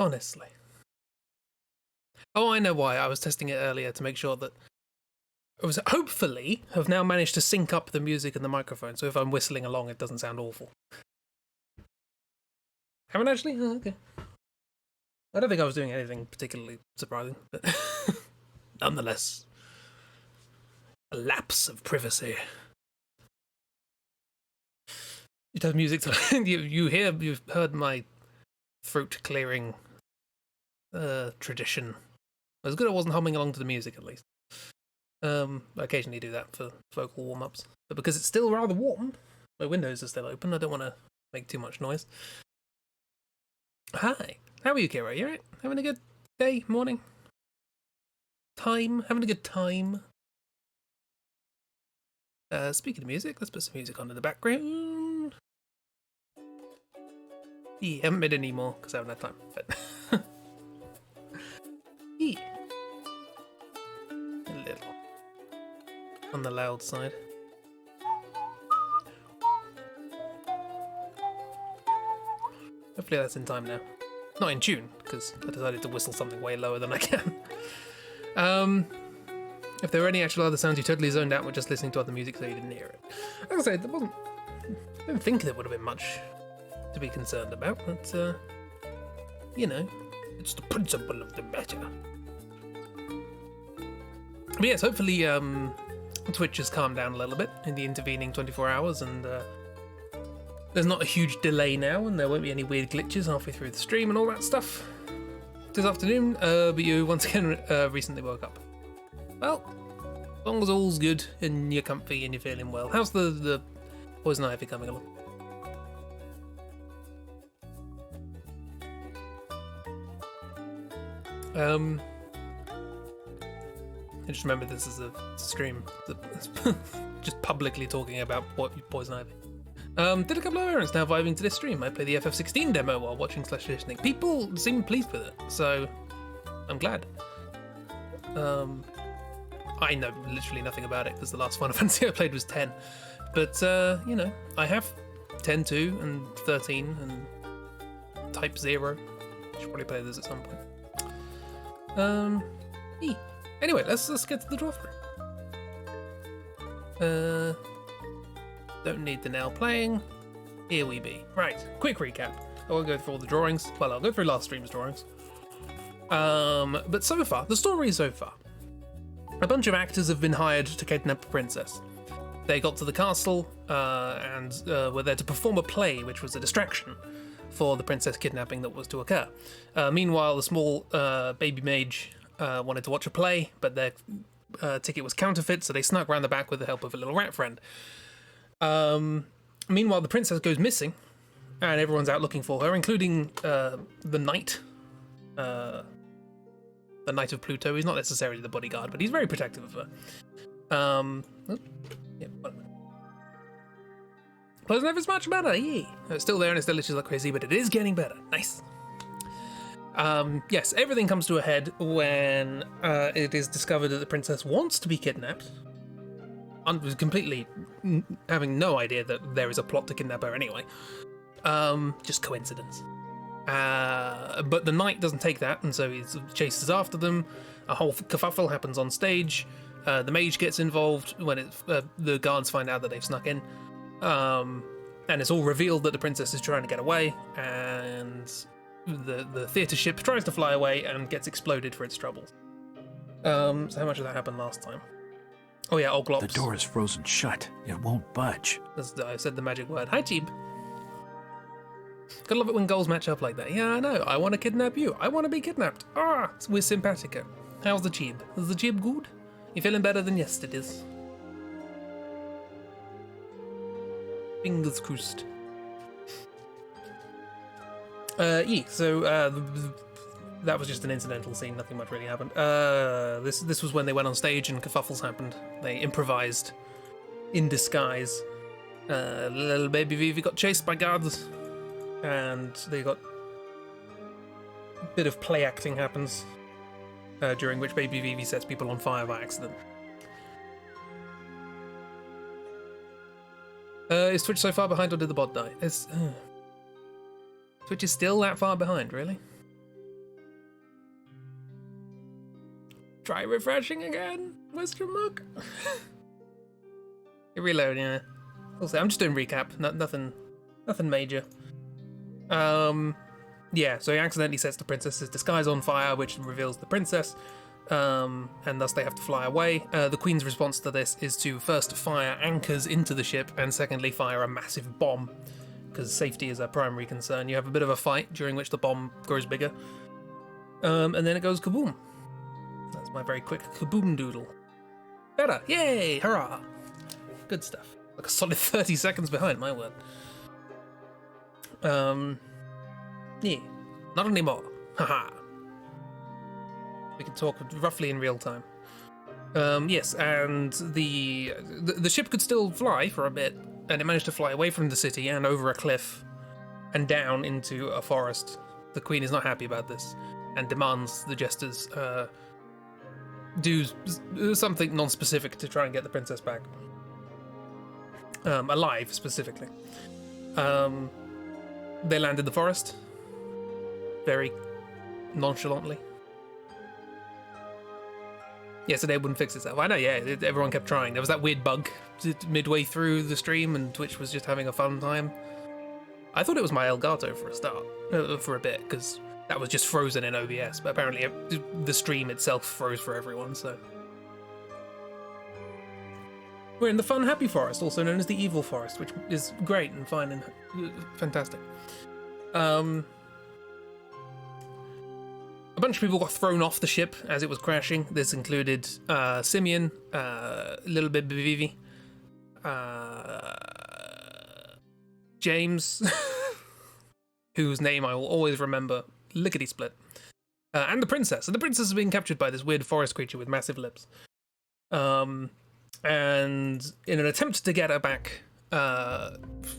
Honestly. Oh, I know why. I was testing it earlier to make sure that I was hopefully have now managed to sync up the music and the microphone, so if I'm whistling along, it doesn't sound awful. Haven't actually? Oh, okay. I don't think I was doing anything particularly surprising, but nonetheless, a lapse of privacy. It has music to you've heard my throat clearing tradition. It was good I wasn't humming along to the music, at least. I occasionally do that for vocal warm-ups. But because it's still rather warm, my windows are still open, I don't want to make too much noise. Hi. How are you, Kira? You alright? Having a good day? Morning? Time? Having a good time? Speaking of music, let's put some music on in the background. Yeah, haven't made any more because I haven't had time. But yeah. A little. On the loud side. Hopefully that's in time now. Not in tune, because I decided to whistle something way lower than I can. If there were any actual other sounds you totally zoned out with just listening to other music so you didn't hear it. Like I said, I don't think there would have been much to be concerned about, but, you know, it's the principle of the matter. But yes, hopefully Twitch has calmed down a little bit in the intervening 24 hours, and there's not a huge delay now, and there won't be any weird glitches halfway through the stream and all that stuff this afternoon, but you once again recently woke up. Well, as long as all's good and you're comfy and you're feeling well. How's the poison ivy coming along? I just remember this is a stream that's just publicly talking about poison ivy. Did a couple of errands now vibing to this stream. I play the FF16 demo while watching / listening. People seem pleased with it, so I'm glad. I know literally nothing about it because the last Final Fantasy I played was 10. But, you know, I have 10-2 and 13 and Type 0. Should probably play this at some point. Anyway, let's get to the Drawthrough. Don't need the now playing. Here we be. Right, quick recap. I won't go through all the drawings. Well, I'll go through last stream's drawings. But so far, the story so far. A bunch of actors have been hired to kidnap a princess. They got to the castle and were there to perform a play, which was a distraction for the princess kidnapping that was to occur. Meanwhile, the small baby mage wanted to watch a play, but their ticket was counterfeit, so they snuck round the back with the help of a little rat friend. Meanwhile, the princess goes missing, and everyone's out looking for her, including the knight. The Knight of Pluto. He's not necessarily the bodyguard, but he's very protective of her. Yeah, Poison Ivy's much better, yay! It's still there and it's delicious like crazy, but it is getting better. Nice. Yes, everything comes to a head when it is discovered that the princess wants to be kidnapped. Completely having no idea that there is a plot to kidnap her anyway. Just coincidence. But the knight doesn't take that, and so he chases after them. A whole kerfuffle happens on stage. The mage gets involved when the guards find out that they've snuck in. And it's all revealed that the princess is trying to get away, and the theatre ship tries to fly away and gets exploded for its troubles. So how much of that happened last time? Oh yeah, Oglops. The door is frozen shut. It won't budge. I said the magic word. Hi, Jeeb. Gotta love it when goals match up like that. Yeah, I know. I want to kidnap you. I want to be kidnapped. We're simpatico. How's the Jeeb? Is the Jeeb good? You feeling better than yesterday's? Fingers crossed. So that was just an incidental scene. Nothing much really happened. This was when they went on stage and kerfuffles happened. They improvised in disguise. Little baby Vivi got chased by guards, and they got a bit of play acting happens, during which baby Vivi sets people on fire by accident. Is Twitch so far behind, or did the bot die? Twitch is still that far behind, really? Try refreshing again? Question mark? Reload, yeah. Also, I'm just doing recap. Nothing major. Yeah, so he accidentally sets the princess's disguise on fire, which reveals the princess, and thus they have to fly away. The queen's response to this is to first fire anchors into the ship, and secondly fire a massive bomb, because safety is a primary concern. You have a bit of a fight, during which the bomb grows bigger, and then it goes kaboom. That's my very quick kaboom doodle. Better! Yay! Hurrah! Good stuff. Like a solid 30 seconds behind, my word. Yeah, not anymore. Haha. We can talk roughly in real time. Yes, and the ship could still fly for a bit, and it managed to fly away from the city and over a cliff and down into a forest. The queen is not happy about this and demands the jesters do something non-specific to try and get the princess back. Alive, specifically. They land in the forest. Very nonchalantly. Yesterday wouldn't fix itself. I know, yeah, everyone kept trying. There was that weird bug midway through the stream, and Twitch was just having a fun time. I thought it was my Elgato for a start, for a bit, because that was just frozen in OBS, but apparently the stream itself froze for everyone, so. We're in the fun, happy forest, also known as the evil forest, which is great and fine and fantastic. A bunch of people got thrown off the ship as it was crashing. This included Simeon, little bit Vivi, James, whose name I will always remember, lickety-split, and the princess. And the princess is being captured by this weird forest creature with massive lips. And in an attempt to get her back,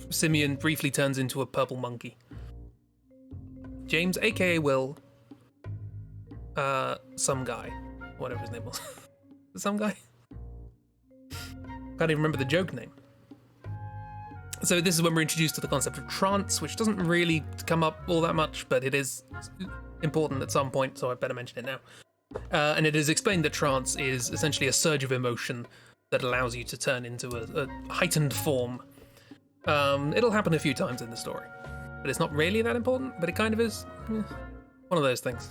Simeon briefly turns into a purple monkey. James, aka Will, some guy, whatever his name was. Some guy? Can't even remember the joke name. So this is when we're introduced to the concept of trance, which doesn't really come up all that much, but it is important at some point, so I better mention it now. And it is explained that trance is essentially a surge of emotion that allows you to turn into a heightened form. It'll happen a few times in the story, but it's not really that important, but it kind of is. One of those things.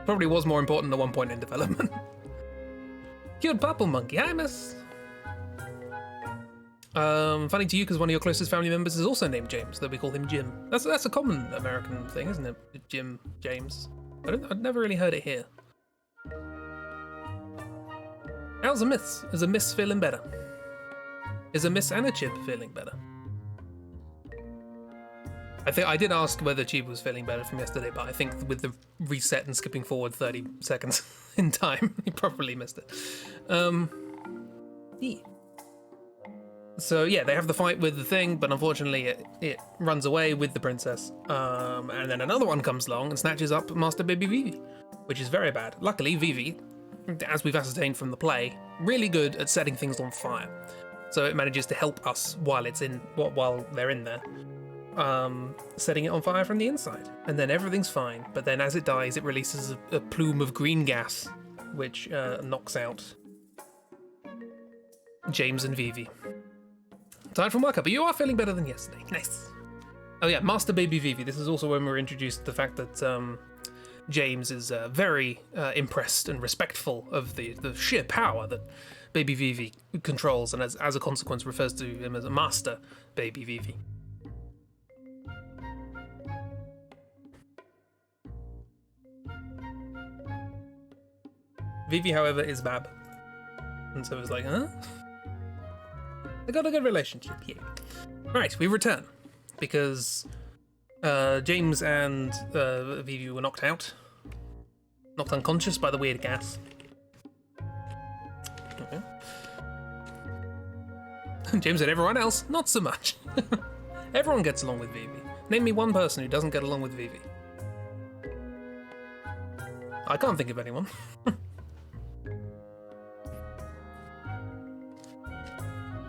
Probably was more important at one point in development. Cute purple monkey, hi miss. Funny to you because one of your closest family members is also named James, though we call him Jim. That's a common American thing, isn't it? Jim, James. I've never really heard it here. How's a miss? Is a miss feeling better? Is a miss and a chip feeling better? I think I did ask whether Chiba was feeling better from yesterday, but I think with the reset and skipping forward 30 seconds in time, he probably missed it. Yeah. So yeah, they have the fight with the thing, but unfortunately it runs away with the princess. And then another one comes along and snatches up Master Baby Vivi, which is very bad. Luckily, Vivi, as we've ascertained from the play, really good at setting things on fire. So it manages to help us while they're in there. Setting it on fire from the inside, and then everything's fine. But then as it dies, it releases a plume of green gas, which knocks out James and Vivi. Time for markup, but you are feeling better than yesterday. Nice. Oh yeah, Master Baby Vivi. This is also when we're introduced to the fact that James is very impressed and respectful of the sheer power that Baby Vivi controls, and as a consequence refers to him as a Master Baby Vivi. Vivi, however, is Bab. And so it's like, huh? They got a good relationship, yeah. Right, we return. Because James and Vivi were knocked out. Knocked unconscious by the weird gas. Okay. James and everyone else, not so much. Everyone gets along with Vivi. Name me one person who doesn't get along with Vivi. I can't think of anyone.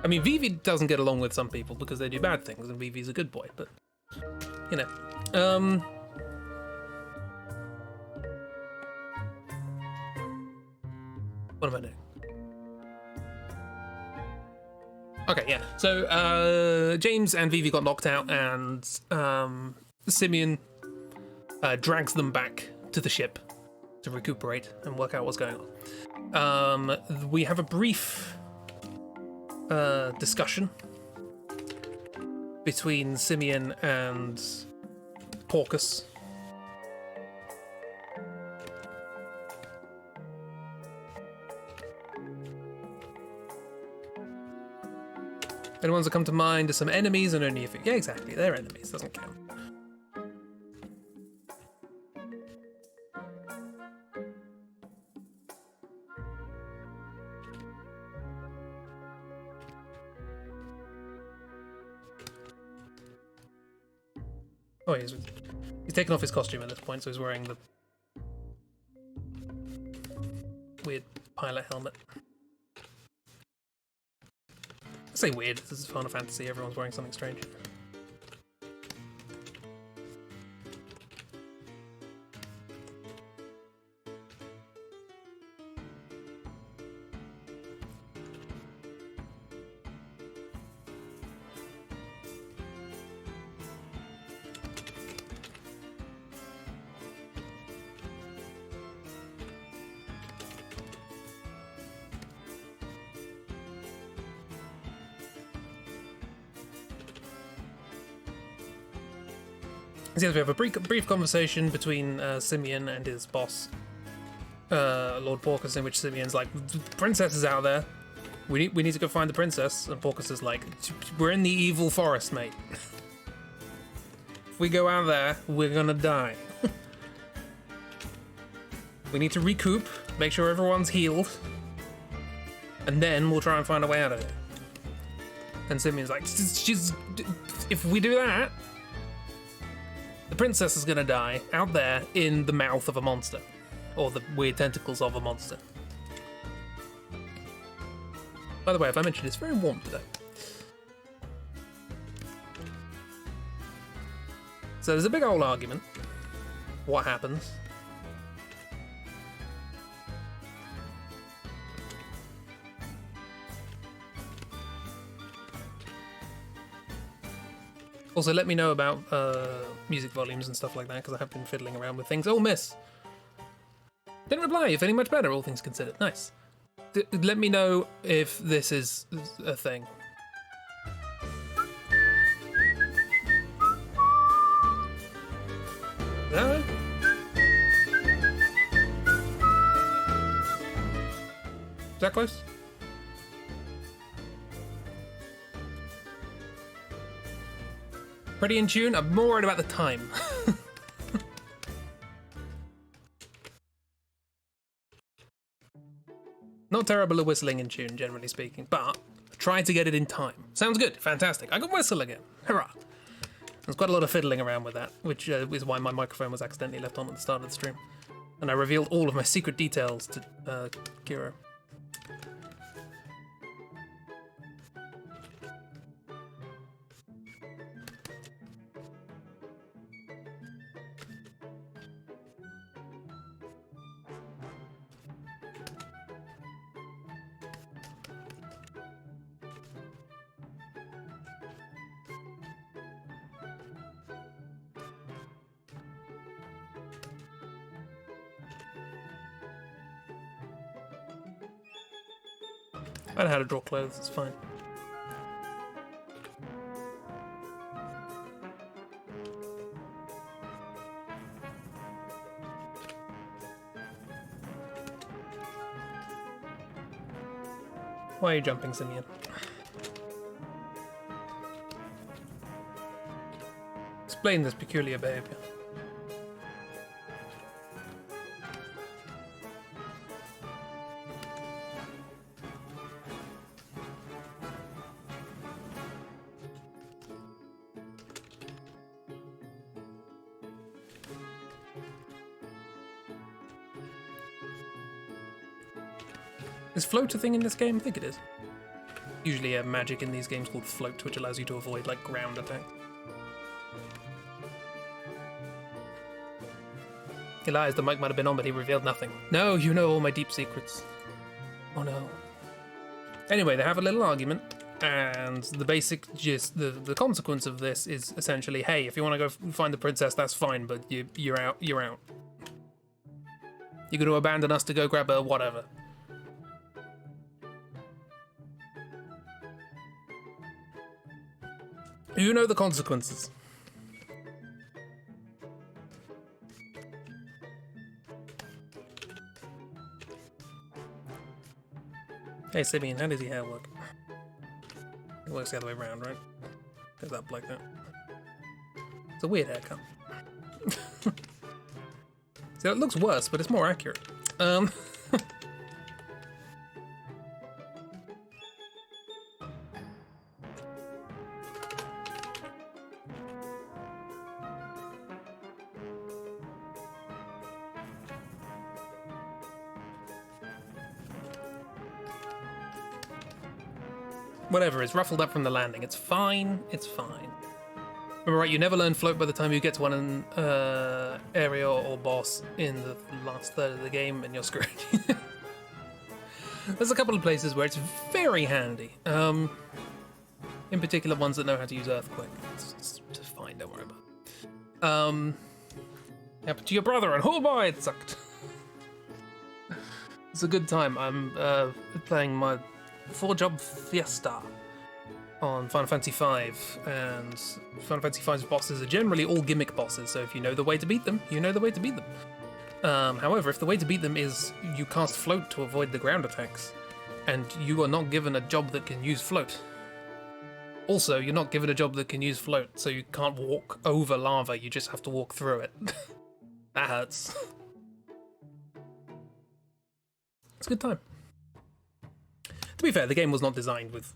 I mean, Vivi doesn't get along with some people because they do bad things, and Vivi's a good boy, but, you know. What am I doing? Okay, yeah. So James and Vivi got knocked out, and Simeon drags them back to the ship to recuperate and work out what's going on. We have a brief discussion between Simeon and Porcus. The ones that come to mind are some enemies, and only if yeah, exactly, they're enemies, doesn't count. Oh, he's taken off his costume at this point, so he's wearing the weird pilot helmet. I say weird, this is Final Fantasy, everyone's wearing something strange. So we have a brief conversation between Simeon and his boss, Lord Porcus, in which Simeon's like, "The princess is out there. We need to go find the princess." And Porcus is like, "We're in the evil forest, mate. If we go out there, we're gonna die. We need to recoup, make sure everyone's healed, and then we'll try and find a way out of it." And Simeon's like, "If we do that, the princess is gonna die out there in the mouth of a monster, or the weird tentacles of a monster." By the way, if I mentioned, it's very warm today. So there's a big old argument. What happens? Also, let me know about music volumes and stuff like that, because I have been fiddling around with things. Oh, miss! Didn't reply, you're feeling much better, all things considered. Nice. Let me know if this is a thing. Is that right? Is that close? Pretty in tune? I'm more worried about the time. Not terrible at whistling in tune, generally speaking, but try to get it in time. Sounds good. Fantastic. I can whistle again. Hurrah. There's quite a lot of fiddling around with that, which is why my microphone was accidentally left on at the start of the stream. And I revealed all of my secret details to Kiro. I know how to draw clothes, it's fine. Why are you jumping, Simeon? Explain this peculiar behavior. Is float a thing in this game? I think it is. Usually a magic in these games called float, which allows you to avoid like ground attacks. He lies, the mic might have been on, but he revealed nothing. No, you know all my deep secrets. Oh no. Anyway, they have a little argument, and the basic gist, the consequence of this is essentially, hey, if you want to go find the princess, that's fine, but you're out. You're out. You're going to abandon us to go grab her, whatever. You know the consequences. Hey, Simeon, how does your hair work? It works the other way around, right? Goes up like that. It's a weird haircut. So it looks worse, but it's more accurate. Whatever, it's ruffled up from the landing. It's fine. It's fine. Remember, right, you never learn float by the time you get to one area or boss in the last third of the game, and you're screwed. There's a couple of places where it's very handy. In particular, ones that know how to use Earthquake. It's fine, don't worry about it. Happened to your brother, and oh boy, it sucked. It's a good time. I'm playing my 4-job Fiesta on Final Fantasy V, and Final Fantasy V's bosses are generally all gimmick bosses, so if you know the way to beat them, you know the way to beat them. However, if the way to beat them is you cast float to avoid the ground attacks, and you are not given a job that can use float. Also, you're not given a job that can use float, so you can't walk over lava, you just have to walk through it. That hurts. It's a good time. To be fair, the game was not designed with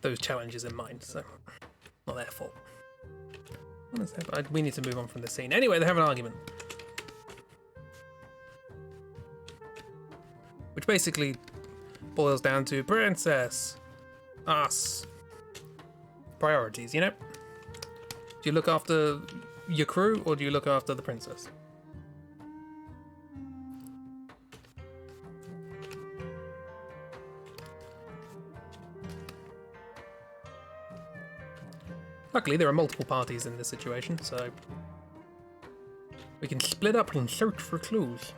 those challenges in mind, so not their fault. We need to move on from this scene. Anyway, they have an argument. Which basically boils down to princess, us, priorities, you know? Do you look after your crew, or do you look after the princess? Luckily, there are multiple parties in this situation, so we can split up and search for clues.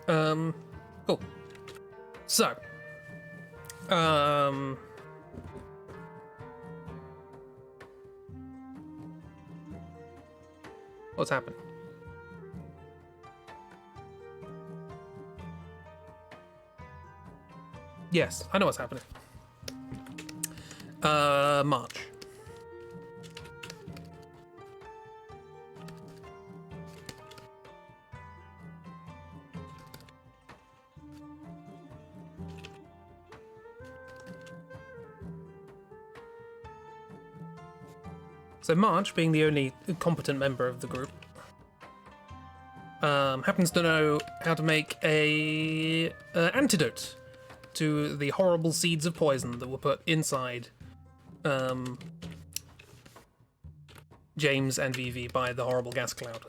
Cool. So, what's happened? Yes, I know what's happening. March. So March, being the only competent member of the group, happens to know how to make a antidote to the horrible seeds of poison that were put inside James and Vivi by the horrible gas cloud.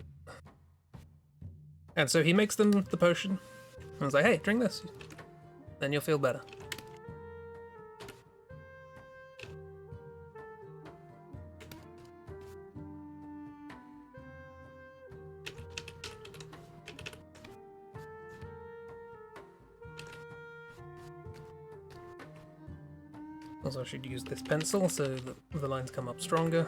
And so he makes them the potion, and was like, hey, drink this, then you'll feel better. Also, I should use this pencil so that the lines come up stronger.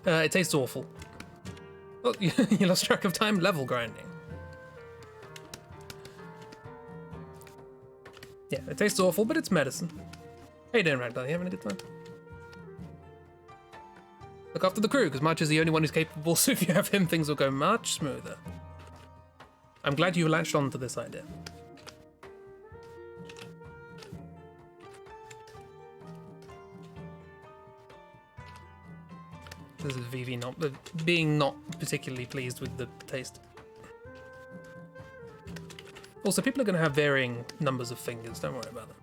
It tastes awful. Oh, you lost track of time? Level grinding. Yeah, it tastes awful, but it's medicine. How you doing, Ragdoll? You having a good time? Look after the crew, because March is the only one who's capable, so if you have him, things will go much smoother. I'm glad you latched on to this idea. This is Vivi being not particularly pleased with the taste. Also, people are going to have varying numbers of fingers, don't worry about that.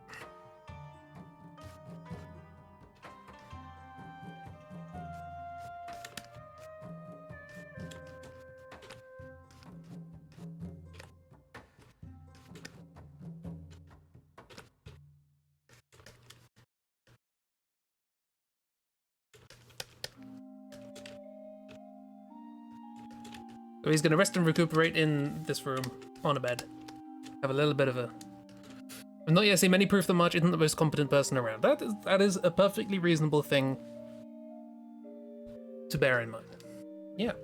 So he's going to rest and recuperate in this room on a bed. Have a little bit of a... I've not yet seen any proof that March isn't the most competent person around. That is a perfectly reasonable thing to bear in mind. Yeah.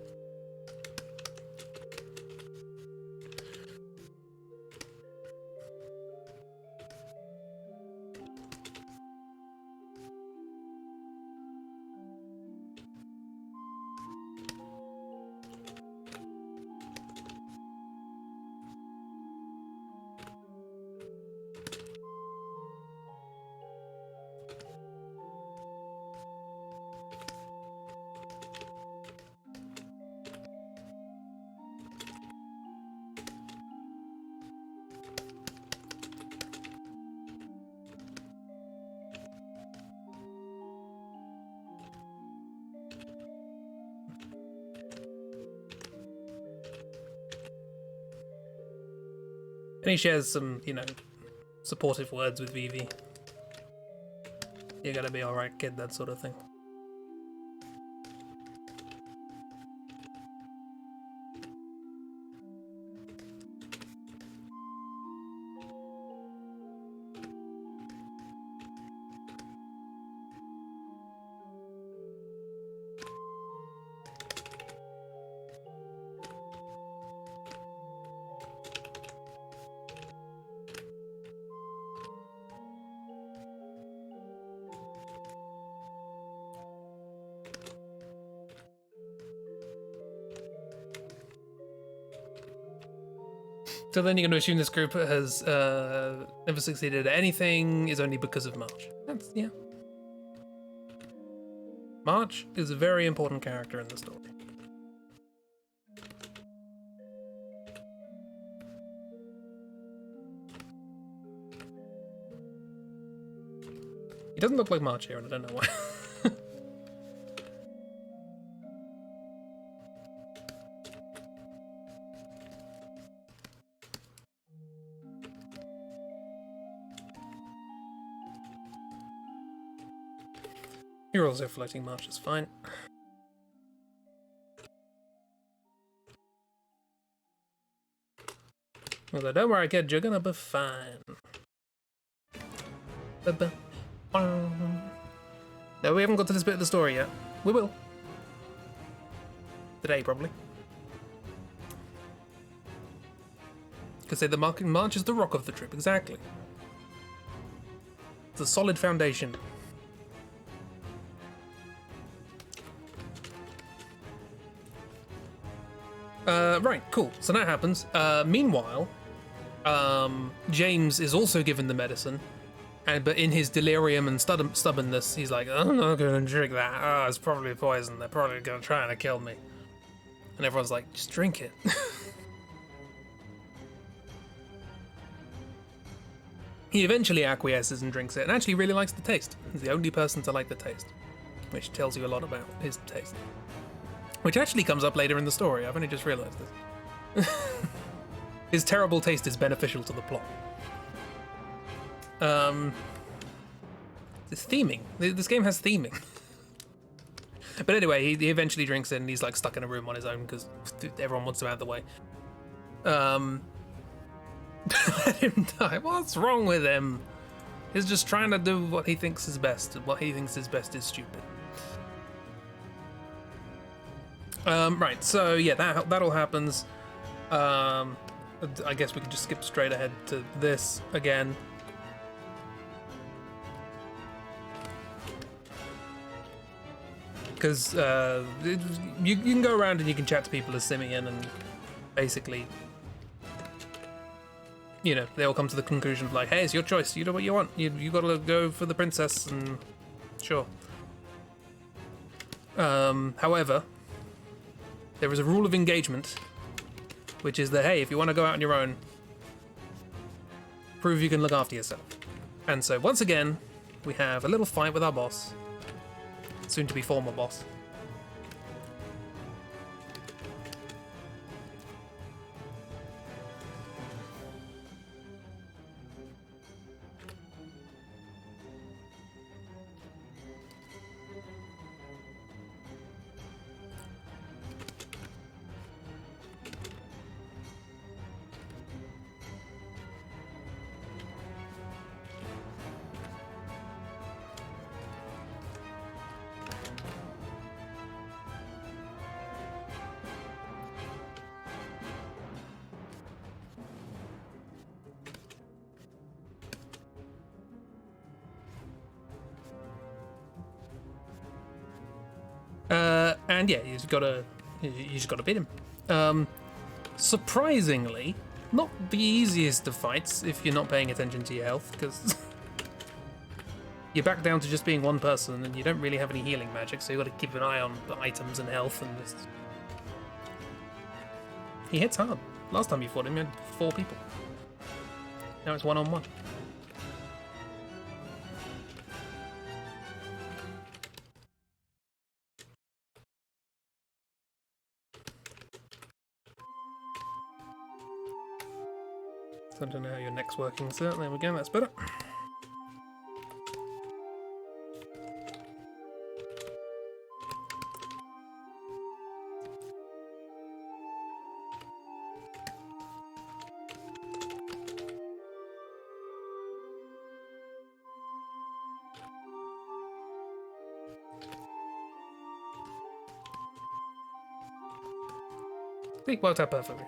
And he shares some, you know, supportive words with Vivi. You're gonna be alright, kid, that sort of thing. So then you're going to assume this group has never succeeded at anything is only because of March. That's, yeah. March is a very important character in the story. He doesn't look like March here, and I don't know why. You're also floating March, is fine. Although, don't worry, kid, you're gonna be fine. No, we haven't got to this bit of the story yet. We will. Today, probably. Could say the March is the rock of the trip, exactly. It's a solid foundation. Right, cool. So that happens. Meanwhile, James is also given the medicine, but in his delirium and stubbornness, he's like, I'm not going to drink that. Oh, it's probably poison. They're probably going to try and kill me. And everyone's like, just drink it. He eventually acquiesces and drinks it, and actually really likes the taste. He's the only person to like the taste, which tells you a lot about his taste. Which actually comes up later in the story. I've only just realized this. His terrible taste is beneficial to the plot. It's theming. This game has theming. But anyway, he eventually drinks it, and he's like stuck in a room on his own because everyone wants him out of the way. Let him die. What's wrong with him? He's just trying to do what he thinks is best, and what he thinks is best is stupid. Right, so yeah, that all happens. I guess we could just skip straight ahead to this again. Because you can go around and you can chat to people as Simeon, and basically, you know, they all come to the conclusion of like, hey, it's your choice. You do what you want. You gotta go for the princess, and sure. However, there is a rule of engagement, which is that, hey, if you want to go out on your own, prove you can look after yourself. And so once again, we have a little fight with our boss, soon to be former boss. And yeah, you just gotta beat him. Surprisingly, not the easiest of fights if you're not paying attention to your health, because you're back down to just being one person and you don't really have any healing magic, so you gotta keep an eye on the items and health and just... He hits hard. Last time you fought him, you had 4 people. Now it's one-on-one. I don't know how your neck's working, so there we go, that's better. It worked out perfectly.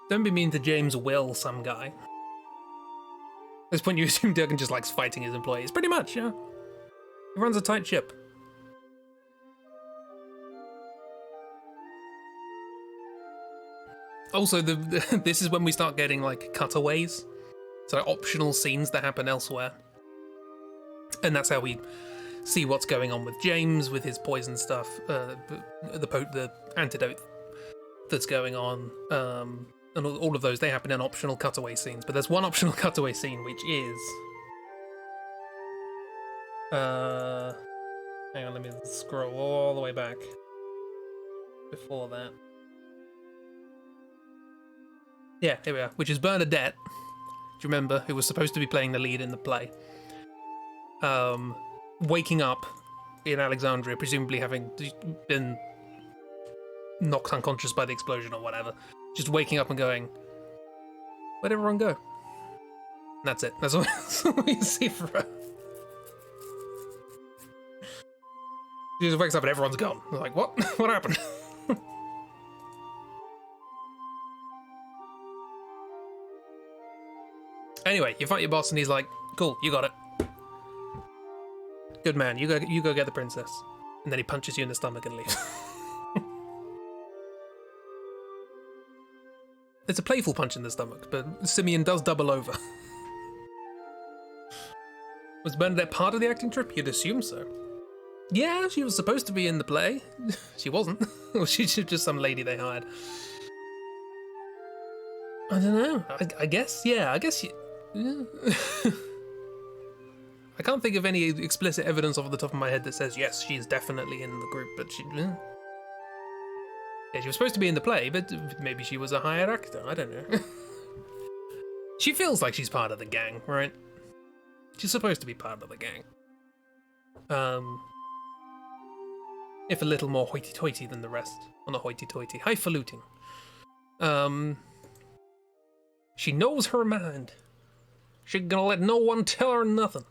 Don't be mean to James Will, some guy. At this point, you assume Durgan just likes fighting his employees. Pretty much, yeah. He runs a tight ship. Also, this is when we start getting, like, cutaways. So, optional scenes that happen elsewhere. And that's how we see what's going on with James, with his poison stuff, the antidote that's going on, and all of those, they happen in optional cutaway scenes. But there's one optional cutaway scene, which is... hang on, let me scroll all the way back. Before that. Yeah, here we are, which is Bernadette. Do you remember? Who was supposed to be playing the lead in the play. Waking up in Alexandria, presumably having been knocked unconscious by the explosion or whatever. Just waking up and going, where'd everyone go? And that's it. That's all we see for her. She just wakes up and everyone's gone. We're like, what? What happened? Anyway, you fight your boss and he's like, cool, you got it. Good man, you go get the princess. And then he punches you in the stomach and leaves. It's a playful punch in the stomach, but Simeon does double over. Was Bernadette part of the acting trip? You'd assume so. Yeah, she was supposed to be in the play. She wasn't. Or she's just some lady they hired. I don't know. I guess, yeah, I guess she... Yeah. I can't think of any explicit evidence off the top of my head that says, yes, she's definitely in the group, but she... Yeah, she was supposed to be in the play, but maybe she was a hired actor. I don't know. She feels like she's part of the gang, right? She's supposed to be part of the gang. If a little more hoity-toity than the rest. Well, not hoity-toity, highfalutin. She knows her mind. She ain't gonna let no one tell her nothing.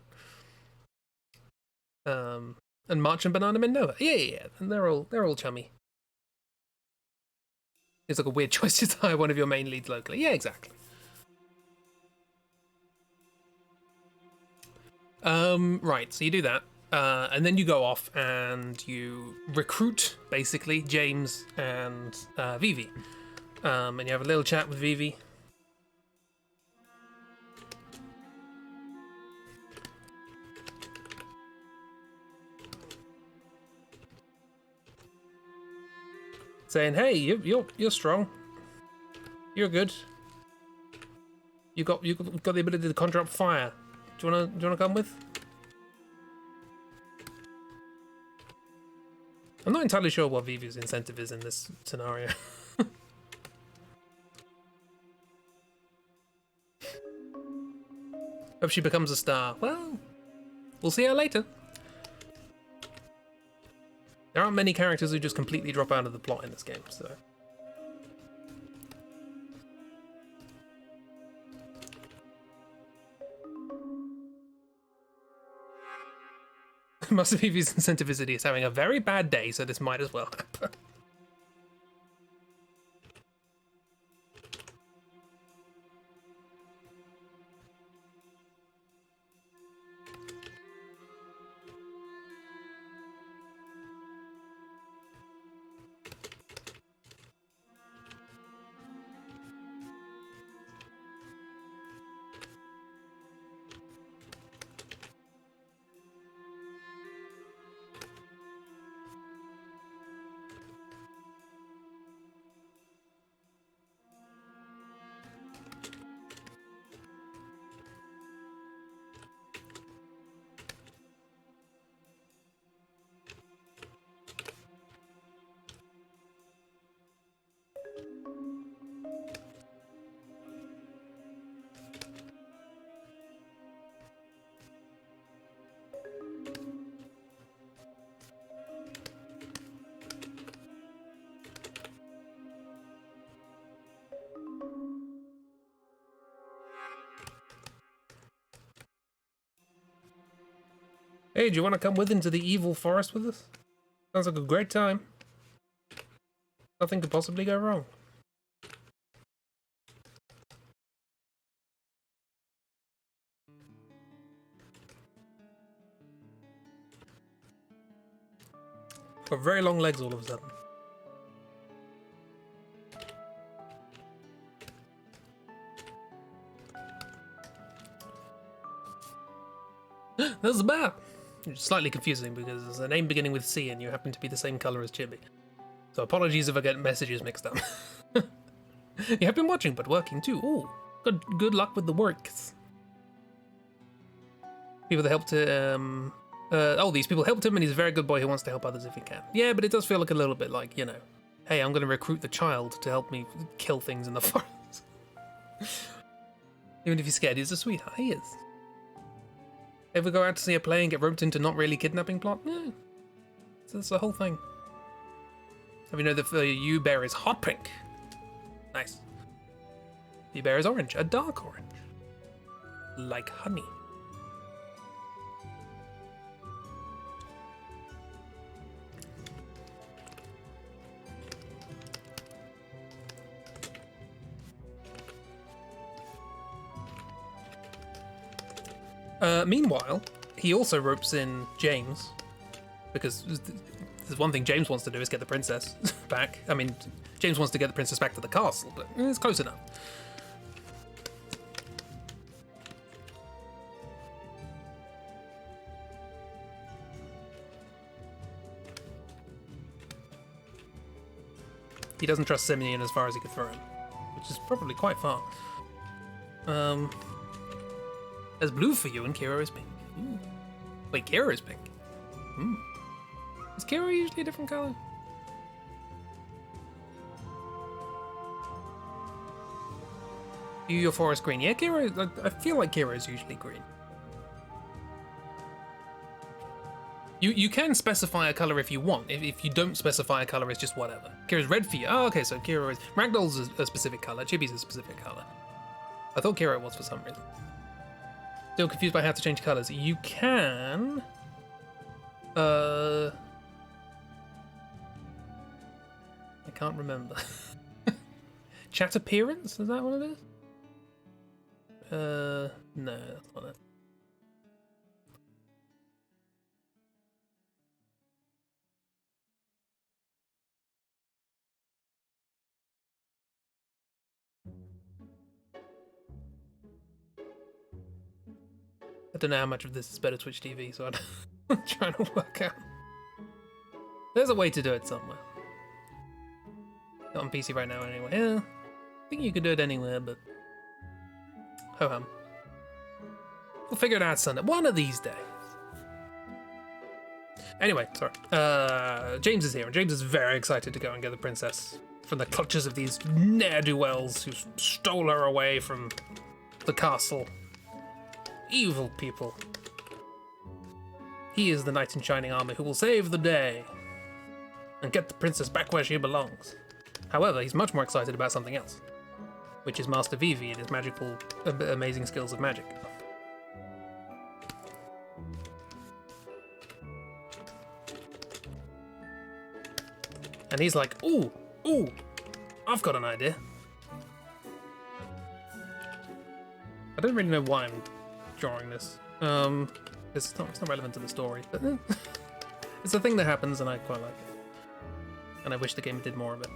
And March and Banana Men know her. Yeah. And they're all chummy. It's like a weird choice to hire one of your main leads locally. Yeah, exactly. Right, so you do that. And then you go off and you recruit, basically, James and Vivi. And you have a little chat with Vivi. Saying, hey, you're strong. You're good. You got the ability to conjure up fire. Do you wanna come with? I'm not entirely sure what Vivi's incentive is in this scenario. Hope she becomes a star. Well, we'll see her later. There aren't many characters who just completely drop out of the plot in this game, so... Most of Vivi's incentivicity is having a very bad day, so this might as well happen. Hey, do you want to come with into the evil forest with us? Sounds like a great time. Nothing could possibly go wrong. Got very long legs all of a sudden. There's a bear! It's slightly confusing because there's a name beginning with C and you happen to be the same colour as Chibi. So apologies if I get messages mixed up. You have been watching, but working too. Ooh, good luck with the works. People that helped him... these people helped him and he's a very good boy who wants to help others if he can. Yeah, but it does feel like a little bit like, you know, hey, I'm going to recruit the child to help me kill things in the forest. Even if he's scared, he's a sweetheart. He is. Ever go out to see a play and get roped into not really kidnapping plot? No. That's the whole thing. Have you know that the U-bear is hot pink? Nice. The bear is orange, a dark orange. Like honey. Meanwhile, he also ropes in James, because there's one thing James wants to do is get the princess back. I mean, James wants to get the princess back to the castle, but it's close enough. He doesn't trust Simeon as far as he could throw him, which is probably quite far. There's blue for you and Kira is pink. Ooh. Wait, Kira is pink. Is Kira usually a different color? Your forest green. Yeah, Kira, I feel like Kira is usually green. You can specify a color if you want. If you don't specify a color, it's just whatever. Kira's red for you. Oh, okay, so Kira is... Ragdoll's a specific color. Chibi's a specific color. I thought Kira was for some reason. Still confused by how to change colors. You can... I can't remember. Chat appearance? Is that what it is? No, that's not it. I don't know how much of this is better Twitch TV, so I'm trying to work out. There's a way to do it somewhere. Not on PC right now anyway. Yeah, I think you could do it anywhere, but... Ho-hum. We'll figure it out Sunday. One of these days. Anyway, sorry. James is here, and James is very excited to go and get the princess from the clutches of these ne'er-do-wells who stole her away from the castle. Evil people. He is the knight in shining armor who will save the day and get the princess back where she belongs. However, he's much more excited about something else, which is Master Vivi and his magical, amazing skills of magic. And he's like, ooh, I've got an idea. I don't really know why I'm drawing this. It's not relevant to the story, but it's a thing that happens and I quite like it. And I wish the game did more of it.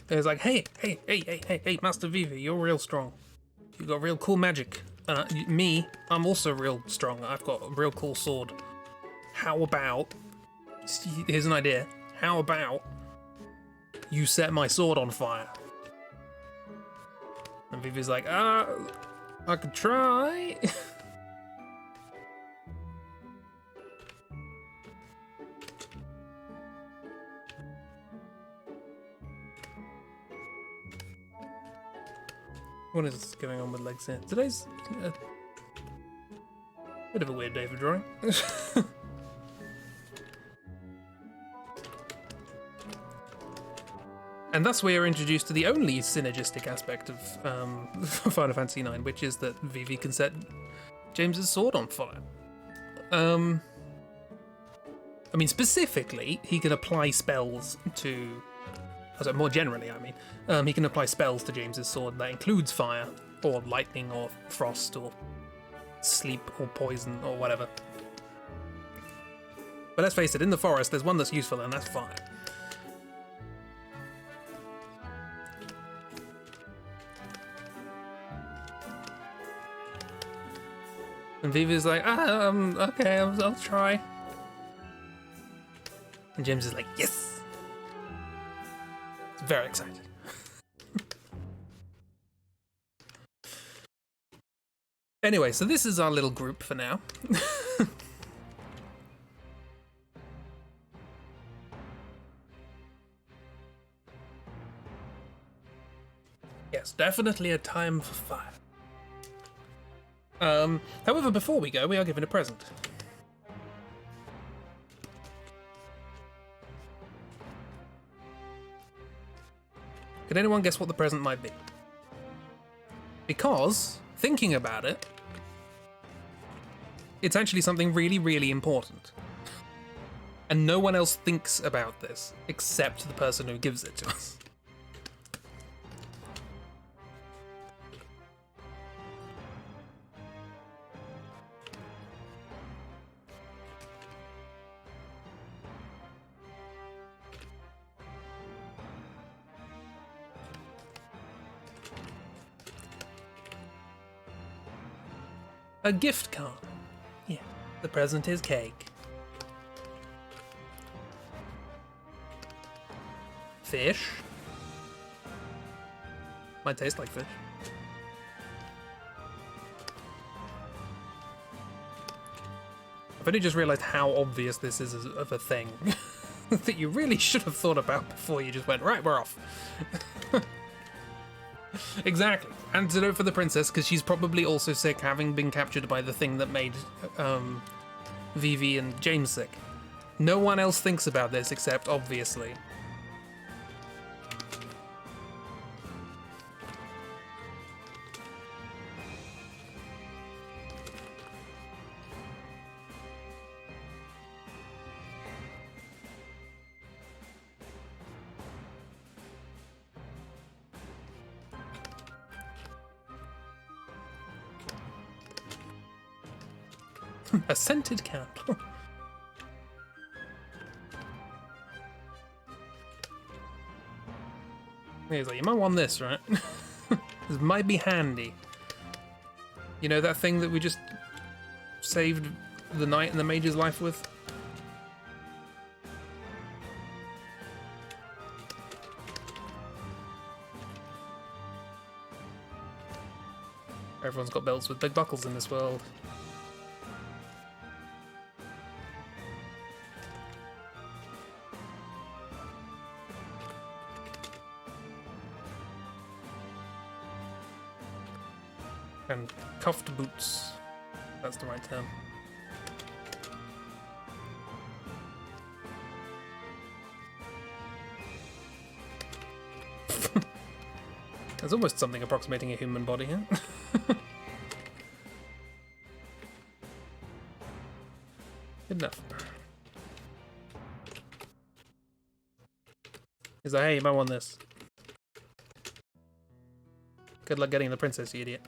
It's like, hey, Master Vivi, you're real strong. You got real cool magic. Me, I'm also real strong. I've got a real cool sword. How about... Here's an idea. How about you set my sword on fire? And Vivi's like, I could try. What is going on with legs here? Today's a bit of a weird day for drawing. And thus we are introduced to the only synergistic aspect of Final Fantasy IX, which is that Vivi can set James's sword on fire. I mean, specifically, he can apply spells to... more generally, I mean. He can apply spells to James's sword. That includes fire, or lightning, or frost, or sleep, or poison, or whatever. But let's face it, in the forest, there's one that's useful, and that's fire. And Vivi's like, okay, I'll try. And James is like, yes! He's very excited. Anyway, so this is our little group for now. Yes, definitely a time for fire. However, before we go, we are given a present. Can anyone guess what the present might be? Because, thinking about it, it's actually something really, really important. And no one else thinks about this, except the person who gives it to us. A gift card. Yeah, the present is cake. Fish. Might taste like fish. I've only just realised how obvious this is of a thing that you really should have thought about before you just went, right, we're off. Exactly. Antidote for the princess, because she's probably also sick, having been captured by the thing that made Vivi and James sick. No one else thinks about this except, obviously. A scented candle. He's like, you might want this, right? This might be handy. You know that thing that we just saved the knight and the mage's life with? Everyone's got belts with big buckles in this world. And cuffed boots. That's the right term. There's almost something approximating a human body here. Good enough. He's like, hey, you might want this. Good luck getting the princess, you idiot.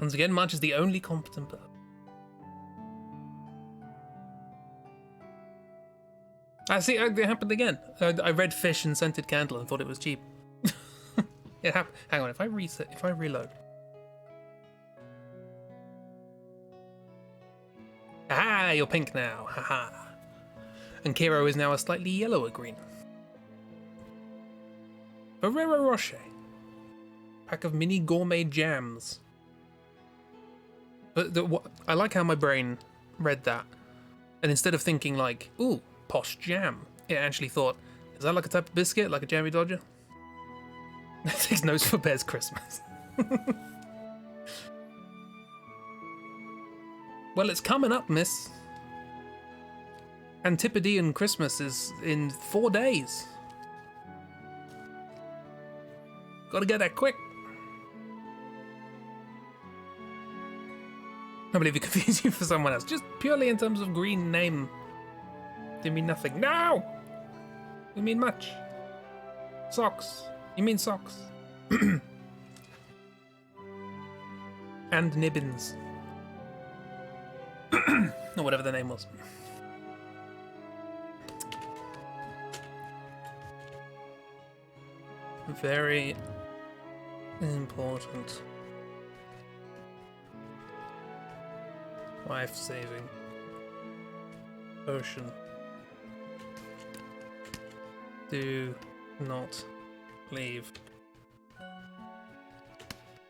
Once again, March is the only competent person. I see. It happened again. I read fish and scented candle and thought it was cheap. It happened. Hang on. If I reset, if I reload. Aha! You're pink now. Haha. And Kiro is now a slightly yellower green. Ferrero Rocher. Pack of mini gourmet jams. But I like how my brain read that, and instead of thinking like, "Ooh, posh jam," it actually thought, "Is that like a type of biscuit, like a jammy dodger?" It takes notes for Bear's Christmas. Well, it's coming up, miss. Antipodean Christmas is in 4 days. Gotta get that quick. I believe he confused you for someone else. Just purely in terms of green name. They mean nothing. No! We mean much. Socks. You mean socks. And Nibbins. Or whatever the name was. Very important. Life-saving. Ocean. Do not leave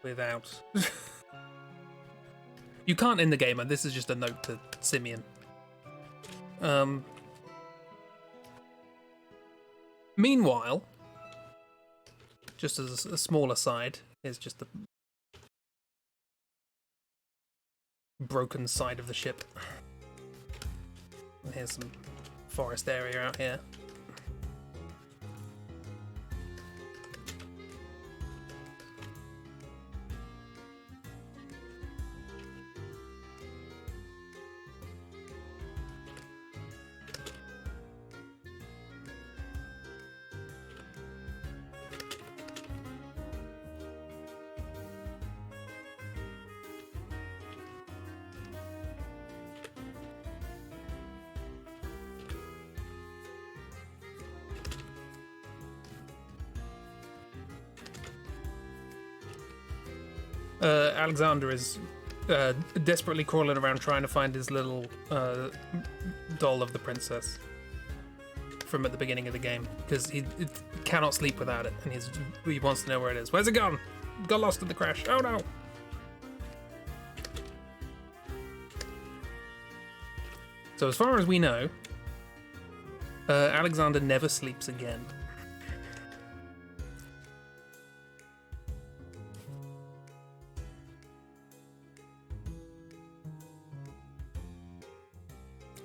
without. You can't in the game, and this is just a note to Simeon. Meanwhile, just as a small aside, here's just the broken side of the ship. And here's some forest area out here. Alexander is desperately crawling around trying to find his little doll of the princess from at the beginning of the game, because he cannot sleep without it, and he wants to know where it is. Where's it gone? Got lost in the crash. Oh no! So as far as we know, Alexander never sleeps again.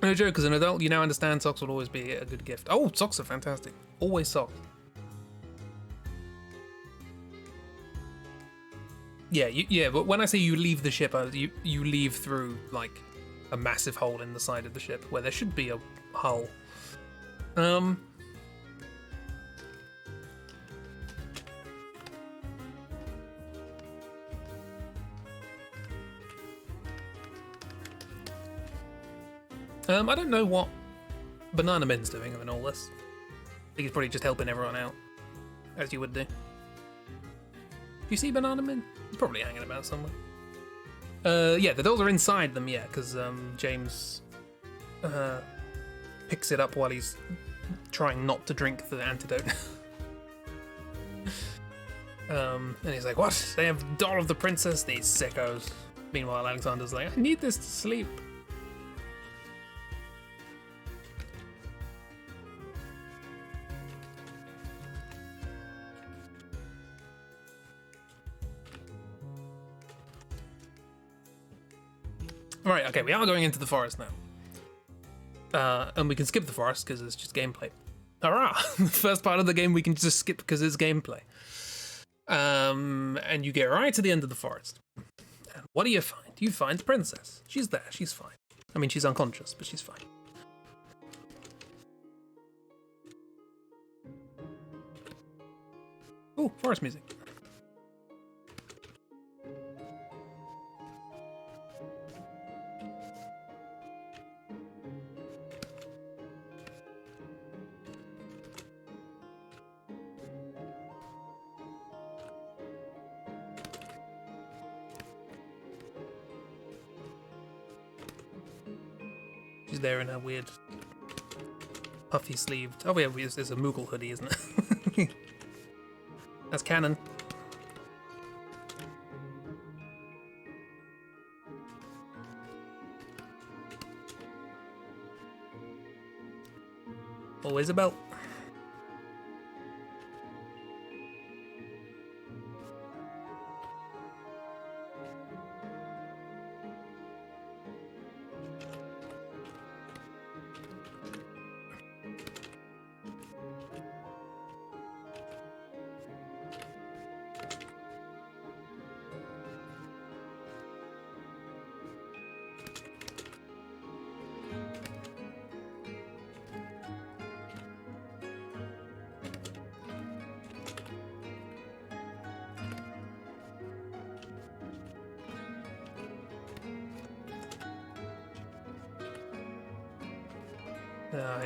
No joke, as an adult, you now understand socks will always be a good gift. Oh, socks are fantastic. Always socks. Yeah, yeah, but when I say you leave the ship, you leave through, like, a massive hole in the side of the ship, where there should be a hull. I don't know what Banana Man's doing in all this. I think he's probably just helping everyone out, as you would do. Do you see Banana Man? He's probably hanging about somewhere. Yeah, the dolls are inside them, yeah, because James picks it up while he's trying not to drink the antidote. And he's like, what? They have doll of the princess? These sickos. Meanwhile, Alexander's like, I need this to sleep. Right, okay, we are going into the forest now. And we can skip the forest because it's just gameplay. Hurrah! The first part of the game we can just skip because it's gameplay. And you get right to the end of the forest. And what do you find? You find the princess. She's there, she's fine. I mean, she's unconscious, but she's fine. Ooh, forest music. She's there in her weird puffy sleeved. Oh yeah, there's a Moogle hoodie, isn't it? That's canon. Always a belt.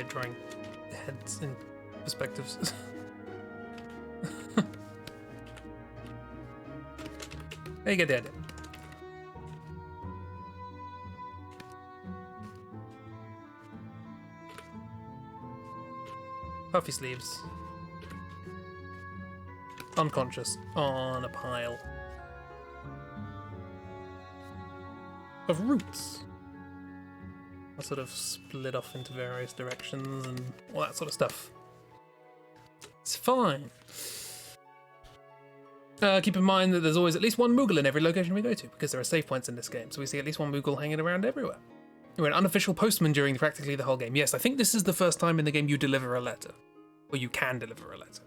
Drawing heads in perspectives. There you get the idea. Puffy sleeves. Unconscious on a pile of roots. Sort of split off into various directions and all that sort of stuff. It's fine. Keep in mind that there's always at least one Moogle in every location we go to, because there are save points in this game, so we see at least one Moogle hanging around everywhere. You're an unofficial postman during practically the whole game. Yes, I think this is the first time in the game you deliver a letter. Or you can deliver a letter.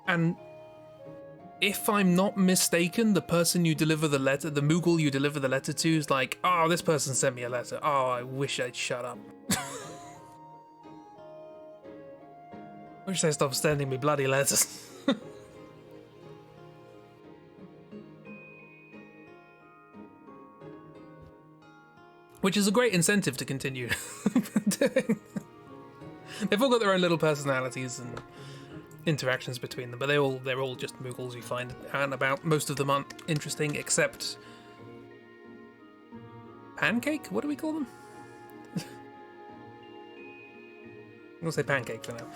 And if I'm not mistaken, the person you deliver the letter, the Moogle you deliver the letter to is like, oh, this person sent me a letter. Oh, I wish I'd shut up. Wish they stopped sending me bloody letters. Which is a great incentive to continue doing. They've all got their own little personalities and interactions between them, but they're all just Moogles you find out and about. Most of them aren't interesting, except Pancake? What do we call them? I'm gonna say Pancake for now.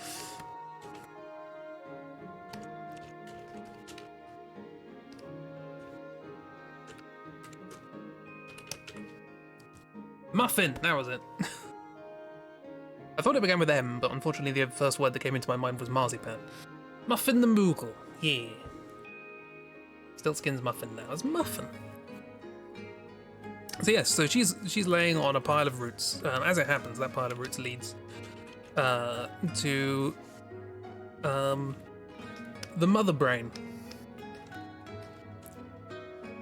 Muffin! That was it. I thought it began with M, but unfortunately the first word that came into my mind was marzipan. Muffin the Moogle. Yeah. Stiltskin's Muffin now. It's Muffin. So yes, so she's laying on a pile of roots. As it happens, that pile of roots leads to the Mother Brain,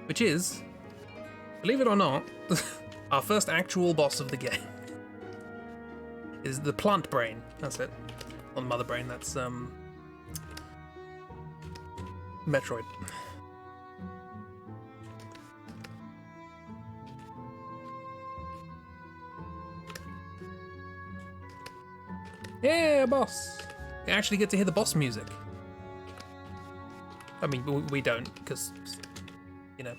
which is, believe it or not, our first actual boss of the game. Is the Plant Brain. That's it. On Mother Brain, that's Metroid. Yeah, boss! You actually get to hear the boss music. I mean, we don't, because, you know,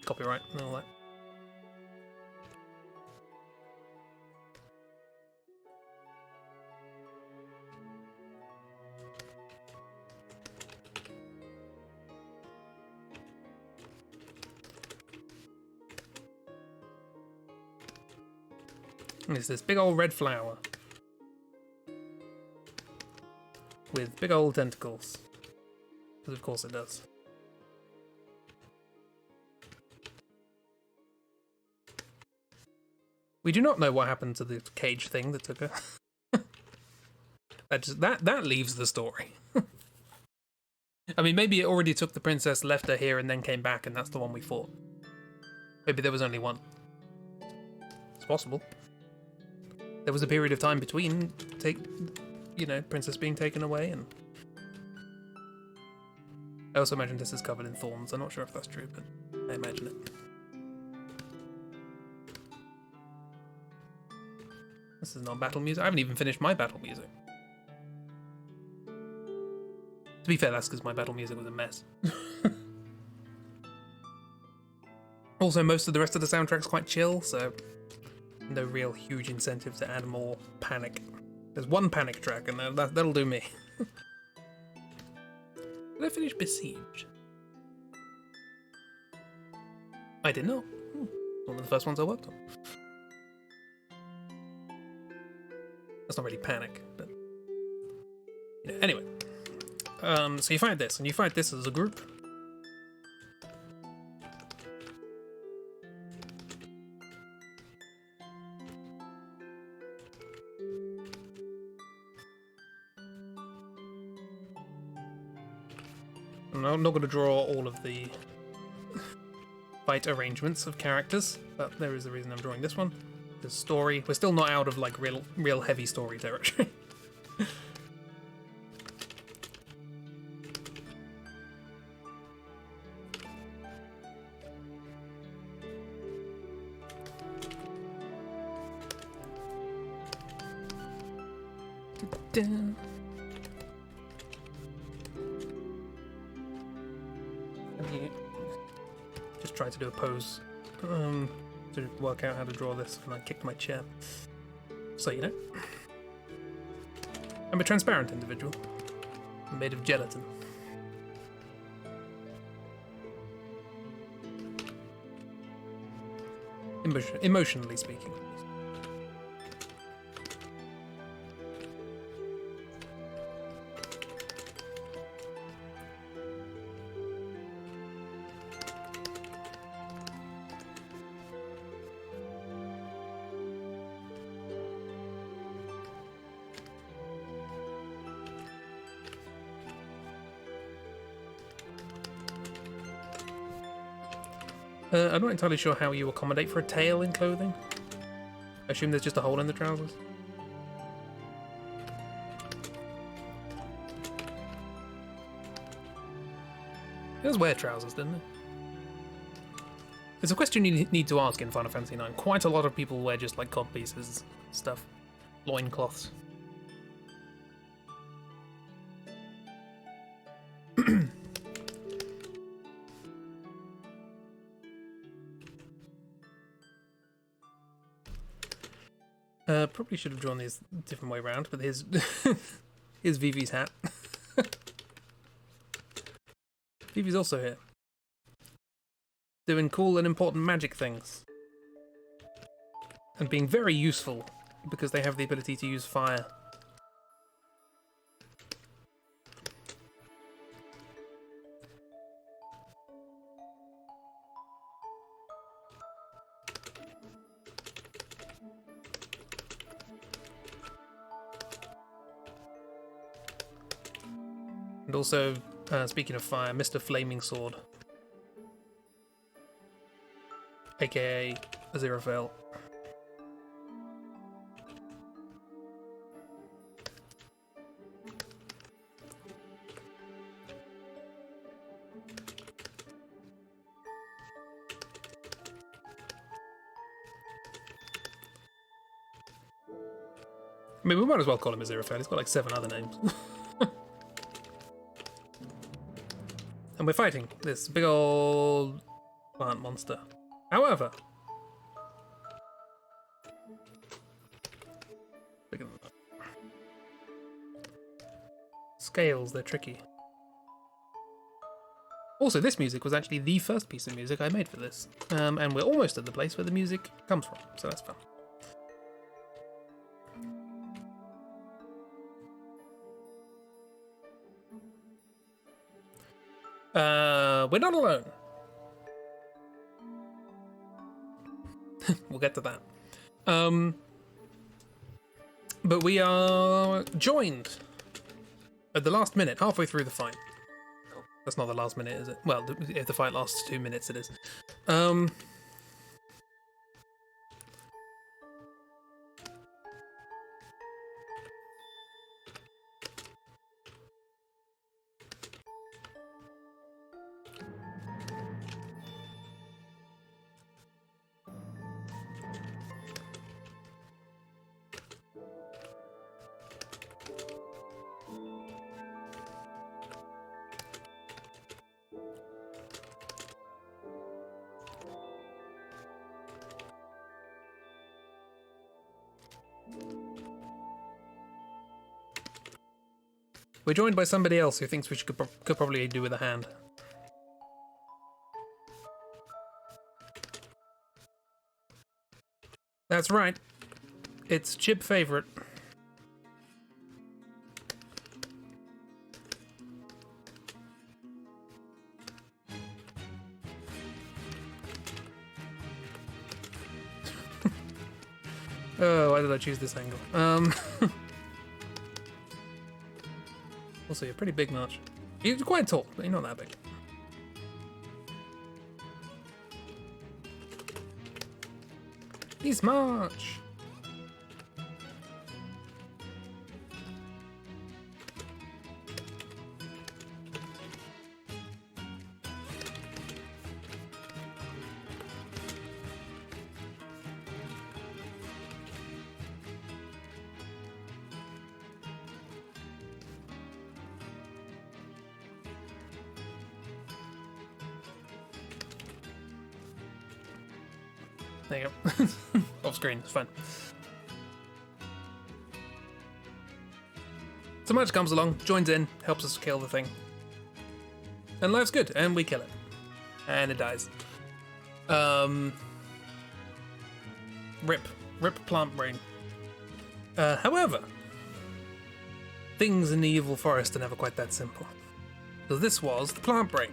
copyright and all that. It's this big old red flower with big old tentacles, because of course it does. We do not know what happened to the cage thing that took her. that leaves the story. I mean, maybe it already took the princess, left her here, and then came back, and that's the one we fought. Maybe there was only one. It's possible. There was a period of time between, princess being taken away, and I also imagine this is covered in thorns. I'm not sure if that's true, but I imagine it. This is not battle music. I haven't even finished my battle music. To be fair, that's because my battle music was a mess. Also, most of the rest of the soundtrack's quite chill, so no real huge incentive to add more panic. There's one panic track, and that'll do me. Did I finish Besieged? I did not. One of the first ones I worked on. That's not really panic, but you know, anyway. So you fight this, and you fight this as a group. I'm not going to draw all of the fight arrangements of characters, but there is a reason I'm drawing this one. The story. We're still not out of like real heavy story territory. Just try to do a pose to work out how to draw this, and I kicked my chair. So you know, I'm a transparent individual. I'm made of gelatin. Emotionally speaking. I'm not entirely sure how you accommodate for a tail in clothing. I assume there's just a hole in the trousers. It does wear trousers, didn't it? It's a question you need to ask in Final Fantasy IX. Quite a lot of people wear just like codpieces, stuff, loincloths. Probably should have drawn these a different way around, but here's here's Vivi's hat. Vivi's also here. Doing cool and important magic things. And being very useful, because they have the ability to use fire. And also, speaking of fire, Mr. Flaming Sword. AKA Aziraphale. I mean, we might as well call him Aziraphale. He's got like 7 other names. And we're fighting this big old plant monster. However, bigger than that. Scales, they're tricky. Also, this music was actually the first piece of music I made for this. And we're almost at the place where the music comes from, so that's fun. We're not alone. We'll get to that. But we are joined at the last minute, halfway through the fight. That's not the last minute, is it? Well, if the fight lasts 2 minutes, it is. We're joined by somebody else who thinks we could probably do with a hand. That's right. It's Chib favorite. Oh, why did I choose this angle? Also, you're pretty big, March. You're quite tall, but you're not that big. He's March! There you go. Off screen, it's fine. So much comes along, joins in, helps us kill the thing. And life's good, and we kill it. And it dies. Rip plant brain. However, things in the evil forest are never quite that simple. So this was the plant brain.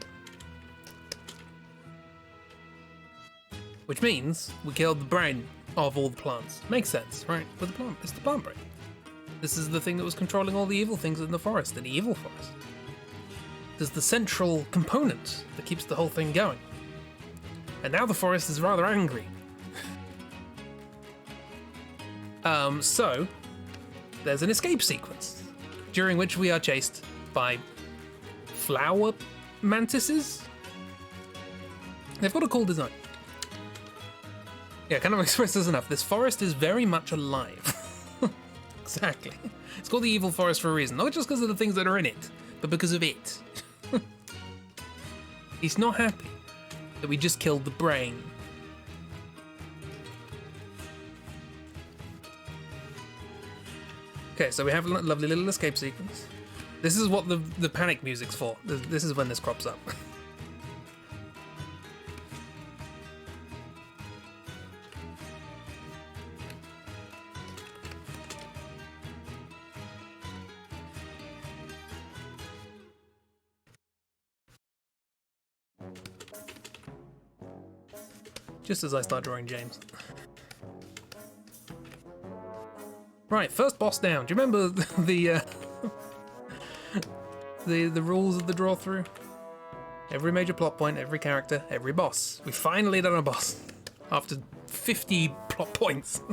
Which means we killed the brain of all the plants. Makes sense, right? But it's the plant brain. This is the thing that was controlling all the evil things in the forest, in the evil forest. There's the central component that keeps the whole thing going. And now the forest is rather angry. So, there's an escape sequence, during which we are chased by flower mantises? They've got a cool design. Yeah, kind of expresses enough. This forest is very much alive. Exactly. It's called the evil forest for a reason. Not just because of the things that are in it, but because of it. He's not happy that we just killed the brain. Okay, so we have a lovely little escape sequence. This is what the panic music's for. This is when this crops up. Just as I start drawing James. Right, first boss down. Do you remember the rules of the draw through? Every major plot point, every character, every boss. We finally done a boss after 50 plot points.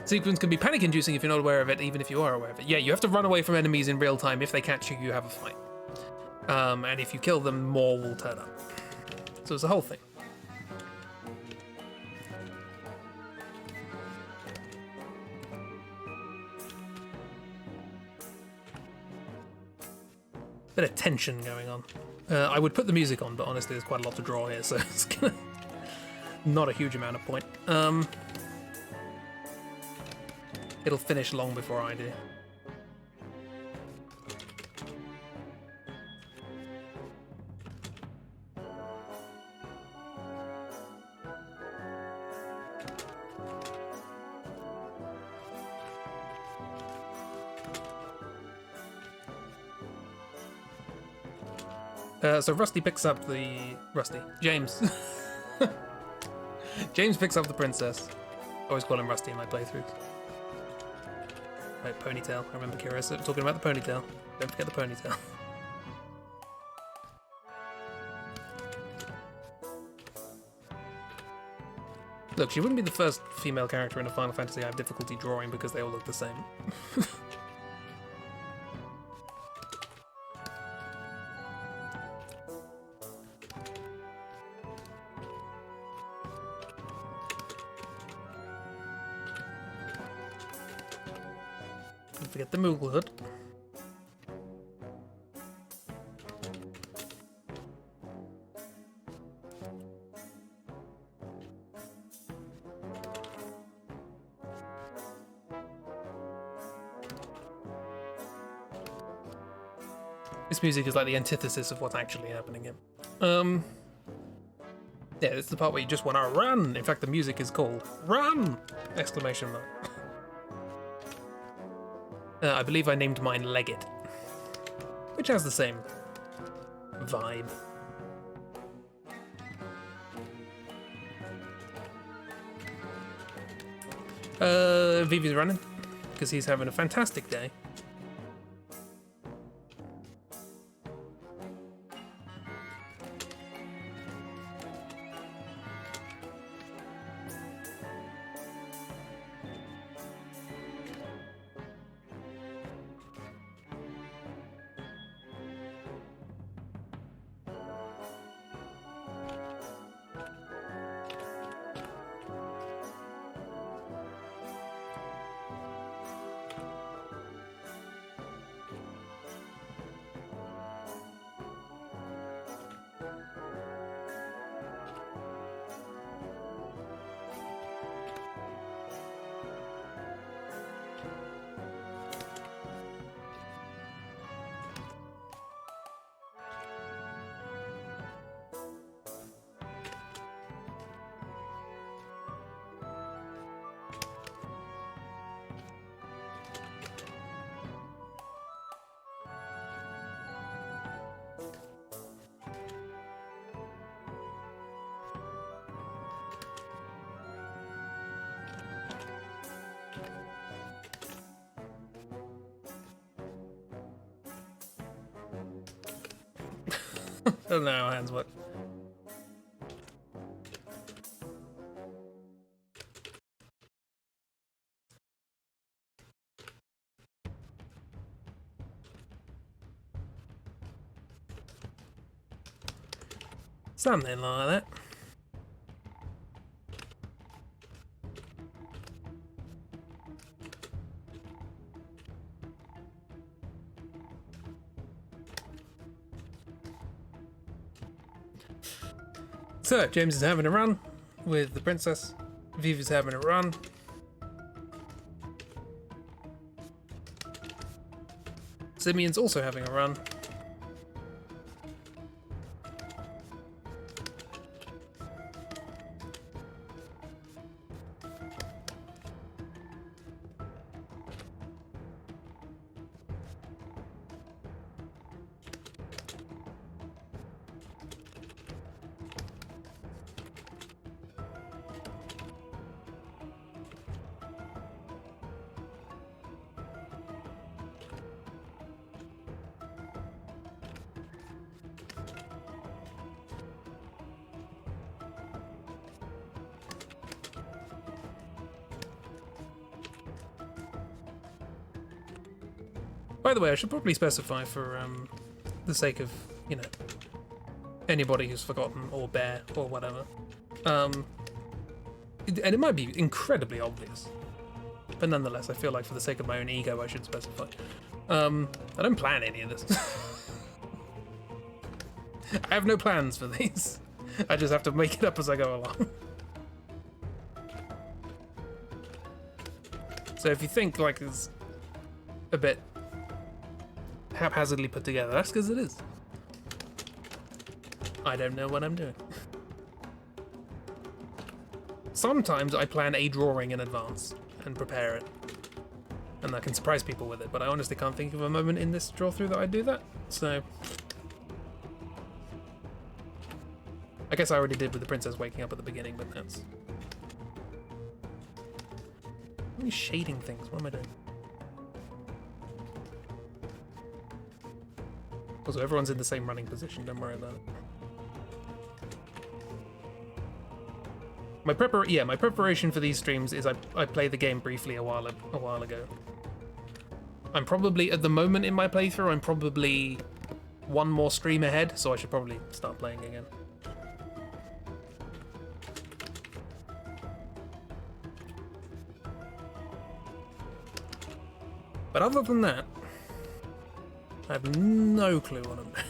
Sequence can be panic-inducing if you're not aware of it, even if you are aware of it. Yeah, you have to run away from enemies in real time. If they catch you, you have a fight. And if you kill them, more will turn up. So it's the whole thing. Bit of tension going on. I would put the music on, but honestly, there's quite a lot to draw here, so it's gonna not a huge amount of point. It'll finish long before I do. So Rusty picks up James. James picks up the princess. I always call him Rusty in my playthroughs. Right, ponytail. I remember Curious talking about the ponytail. Don't forget the ponytail. Look, she wouldn't be the first female character in a Final Fantasy I have difficulty drawing because they all look the same. Don't forget the Moogle hood. This music is like the antithesis of what's actually happening here. Yeah, it's the part where you just want to run. In fact, the music is called "Run!" Exclamation mark. I believe I named mine Legged, which has the same vibe. Vivi's running because he's having a fantastic day. I don't know how hands work. Something like that. So, James is having a run with the princess. Vivi's having a run. Simeon's also having a run. By the way, I should probably specify for the sake of, you know, anybody who's forgotten or bear or whatever. And it might be incredibly obvious, but nonetheless, I feel like for the sake of my own ego, I should specify. I don't plan any of this. I have no plans for these. I just have to make it up as I go along. So if you think like it's a bit haphazardly put together, that's because it is. I don't know what I'm doing. Sometimes I plan a drawing in advance and prepare it, and I can surprise people with it, but I honestly can't think of a moment in this draw through that I do that, so I guess I already did with the princess waking up at the beginning, but that's... How many shading things? What am I doing? Also, everyone's in the same running position, don't worry about it. My preparation for these streams is I play the game briefly a while ago. I'm probably, at the moment in my playthrough, I'm probably one more stream ahead, so I should probably start playing again. But other than that, I have no clue what I'm doing.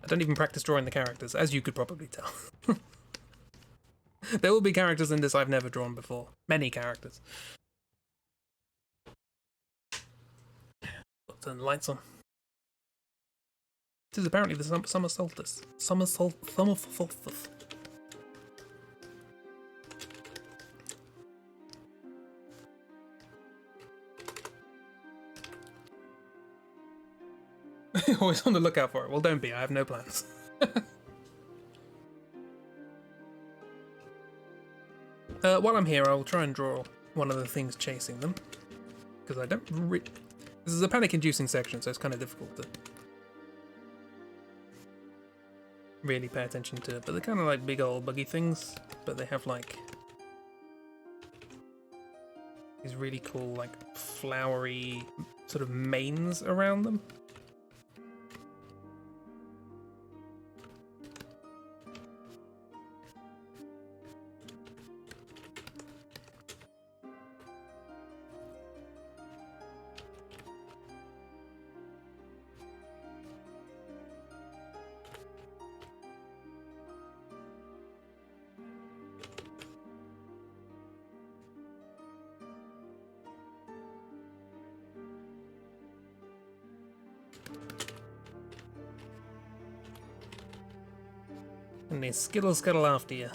I don't even practice drawing the characters, as you could probably tell. There will be characters in this I've never drawn before. Many characters. turn the lights on. This is apparently the summer solstice. Summer solstice. Always on the lookout for it. Well, don't be. I have no plans. While I'm here, I'll try and draw one of the things chasing them. Because I don't this is a panic-inducing section, so it's kind of difficult to really pay attention to it. But they're kind of like big old buggy things, but they have like these really cool, like flowery sort of manes around them. And they skittle after you.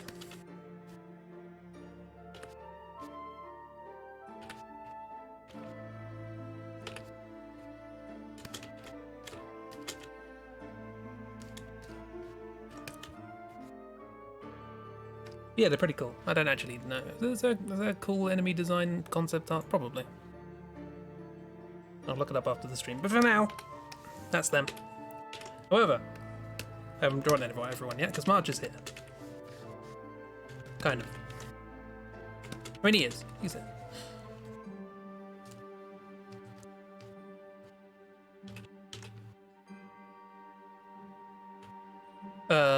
Yeah, they're pretty cool. I don't actually know. Is there a cool enemy design concept art? Probably. I'll look it up after the stream. But for now, that's them. However, I haven't drawn everyone yet, because Marge is here. Kind of. I mean, he is. He's here.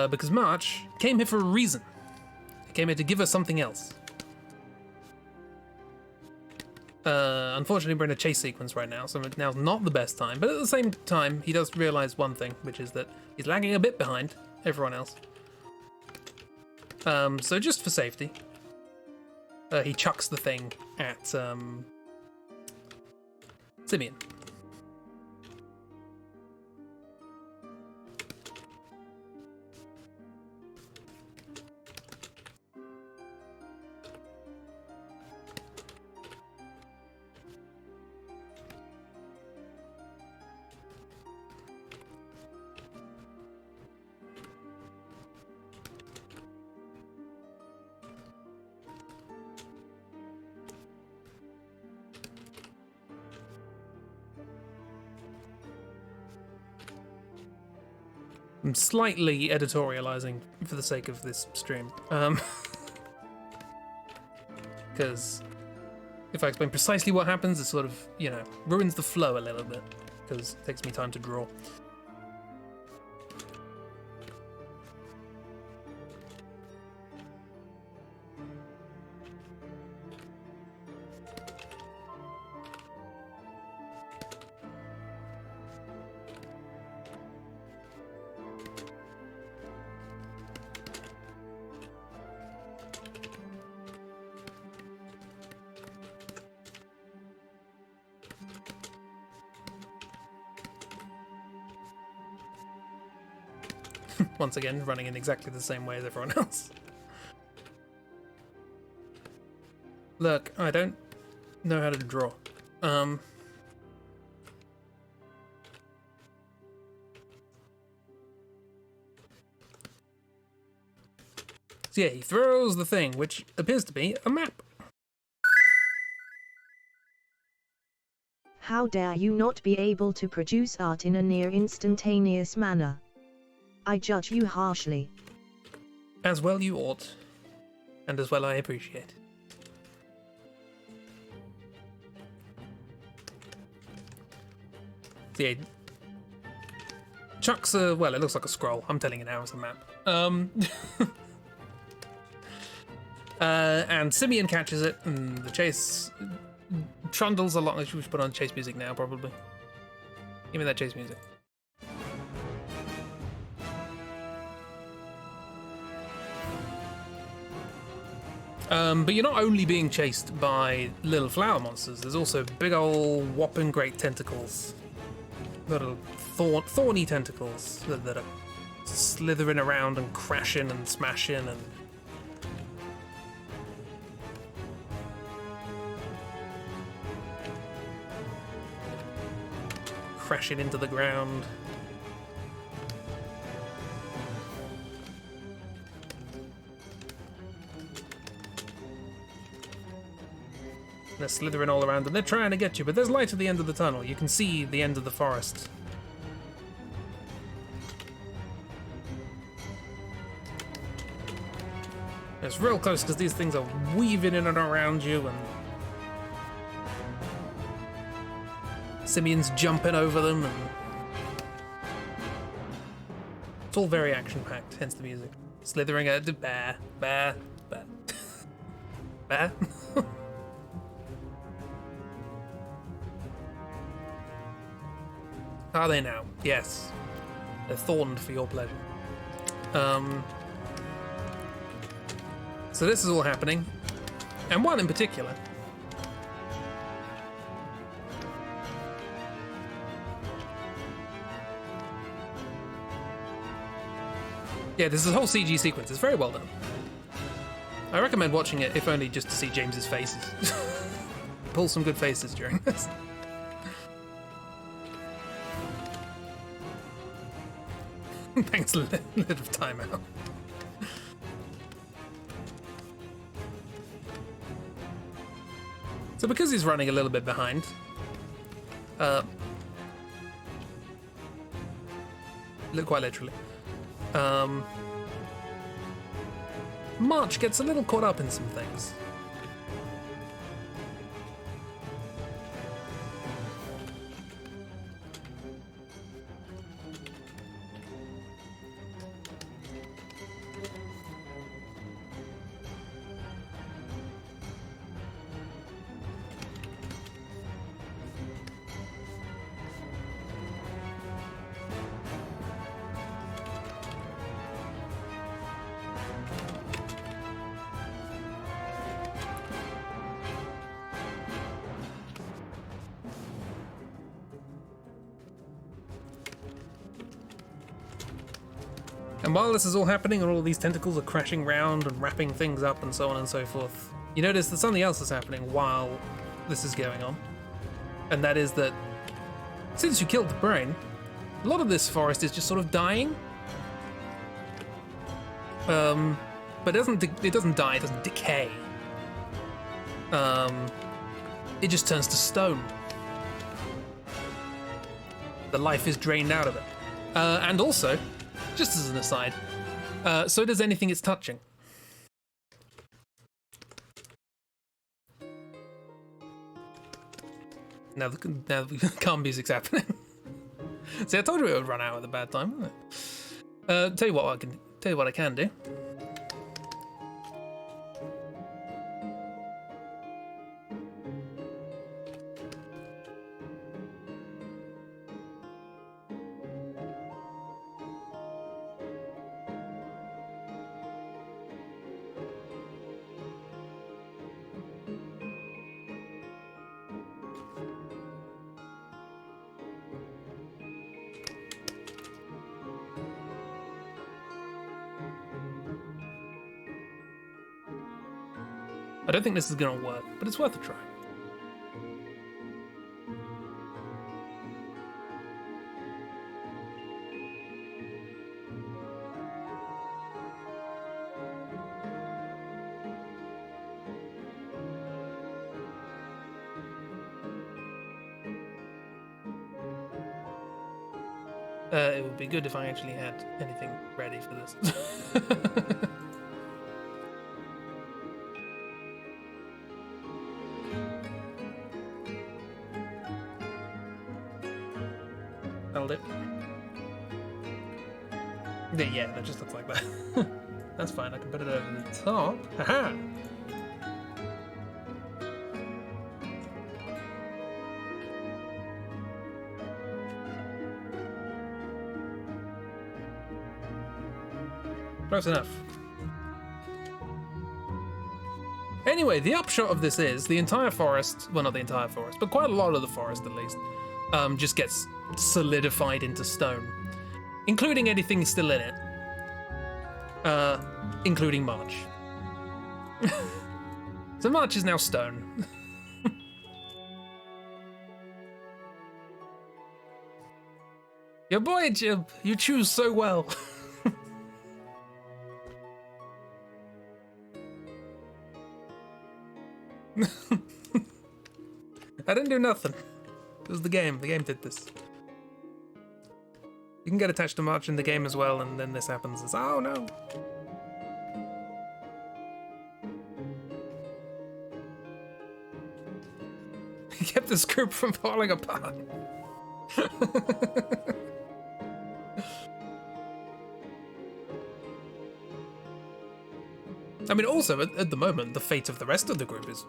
Because March came here for a reason. He came here to give us something else. Unfortunately, we're in a chase sequence right now, so now's not the best time. But at the same time, he does realize one thing, which is that he's lagging a bit behind everyone else. So just for safety, he chucks the thing at Simeon. I'm slightly editorializing for the sake of this stream. Because if I explain precisely what happens, it sort of, you know, ruins the flow a little bit, because it takes me time to draw. Once again, running in exactly the same way as everyone else. Look, I don't know how to draw. So yeah, he throws the thing, which appears to be a map. How dare you not be able to produce art in a near instantaneous manner? I judge you harshly. As well you ought, and as well I appreciate. Yeah, chucks a, well, it looks like a scroll. I'm telling you now, it's a map. And Simeon catches it, and the chase trundles along. We should put on chase music now, probably. Give me that chase music. But you're not only being chased by little flower monsters, there's also big ol' whopping great tentacles little thorny tentacles that are slithering around and crashing and smashing and crashing into the ground. They're slithering all around and they're trying to get you, but there's light at the end of the tunnel. You can see the end of the forest. It's real close because these things are weaving in and around you and simians jumping over them and it's all very action-packed, hence the music. Slithering at the bear. Bear. Are they now? Yes. They're thorned for your pleasure. So this is all happening. And one in particular. Yeah, this is a whole CG sequence. It's very well done. I recommend watching it, if only just to see James's faces. Pull some good faces during this. Thanks, a little of timeout. So because he's running a little bit behind, quite literally, March gets a little caught up in some things. And while this is all happening and all of these tentacles are crashing round and wrapping things up and so on and so forth, you notice that something else is happening while this is going on. And that is that since you killed the brain, a lot of this forest is just sort of dying. But it doesn't die, it doesn't decay. It just turns to stone. The life is drained out of it. And also, just as an aside, so does anything it's touching. Now the calm music's happening. See, I told you it would run out at a bad time, didn't it? Tell you what I can do. I don't think this is going to work, but it's worth a try. It would be good if I actually had anything ready for this. Held it. Yeah, that just looks like that. That's fine, I can put it over the top. Haha! Close enough. Anyway, the upshot of this is the entire forest, well, not the entire forest, but quite a lot of the forest at least, just gets solidified into stone, including anything still in it, including March. So March is now stone. Your boy, Jib, you choose so well. I didn't do nothing. It was the game. The game did this. You can get attached to March in the game as well, and then this happens. It's, oh no. He kept this group from falling apart. I mean, also, at the moment, the fate of the rest of the group is,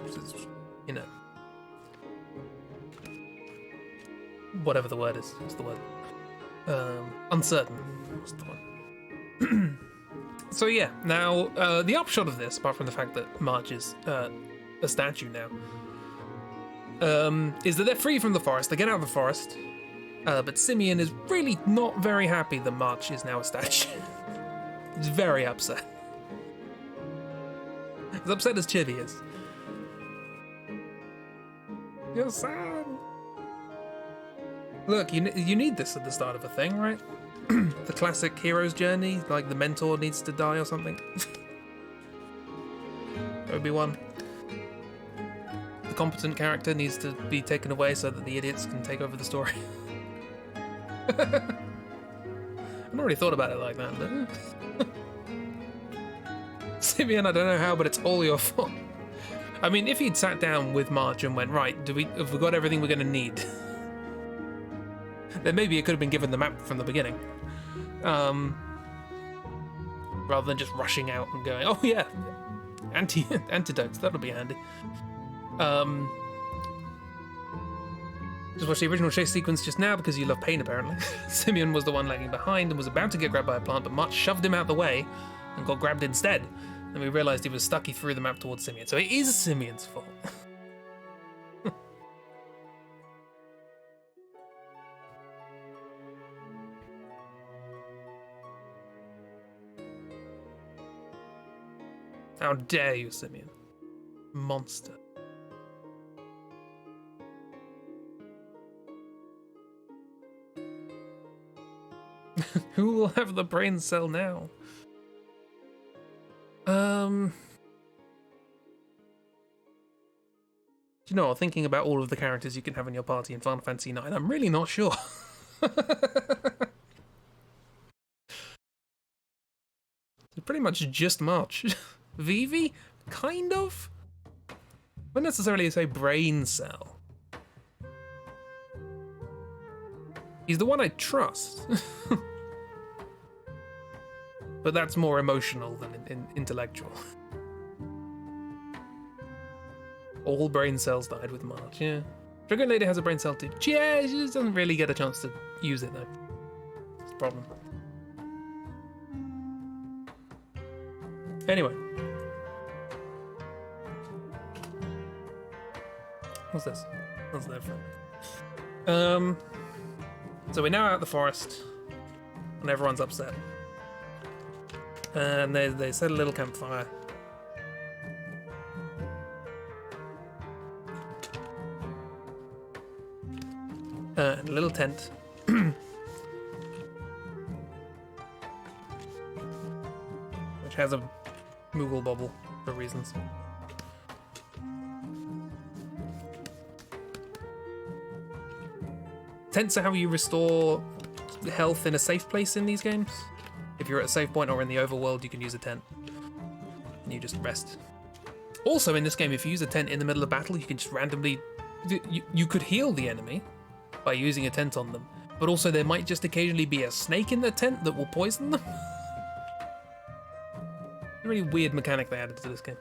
you know, whatever the word is. What's the word? Uncertain. What's the one? So yeah, now, the upshot of this, apart from the fact that March is a statue now, is that they're free from the forest. They get out of the forest, but Simeon is really not very happy that March is now a statue. He's very upset. As upset as Chibi is. You're sad. Look, you need this at the start of a thing, right? The classic hero's journey, like the mentor needs to die or something. Obi-Wan. The competent character needs to be taken away so that the idiots can take over the story. I've not really thought about it like that, but... Simeon, I don't know how, but it's all your fault. I mean, if he'd sat down with March and went, right, have we got everything we're going to need? Then maybe it could have been given the map from the beginning. Rather than just rushing out and going, oh yeah, antidotes, that'll be handy. Just watched the original chase sequence just now because you love pain, apparently. Simeon was the one lagging behind and was about to get grabbed by a plant, but March shoved him out the way and got grabbed instead. And we realized he was stuck. He threw the map towards Simeon. So it is Simeon's fault. How dare you, Simeon? Monster. Who will have the brain cell now? Do you know, thinking about all of the characters you can have in your party in Final Fantasy IX, I'm really not sure. Pretty much just March. Vivi? Kind of? Wouldn't necessarily say brain cell. He's the one I trust. But that's more emotional than intellectual. All brain cells died with March, yeah. Dragon Lady has a brain cell too. Yeah, she just doesn't really get a chance to use it though. That's the problem. Anyway. What's this? What's that from? So we're now out of the forest, and everyone's upset. And they set a little campfire. And a little tent. Which has a Moogle bubble for reasons. Tents are how you restore health in a safe place in these games. If you're at a save point or in the overworld, you can use a tent. And you just rest. Also in this game, if you use a tent in the middle of battle, you can just randomly... You could heal the enemy by using a tent on them. But also there might just occasionally be a snake in the tent that will poison them. A really weird mechanic they added to this game.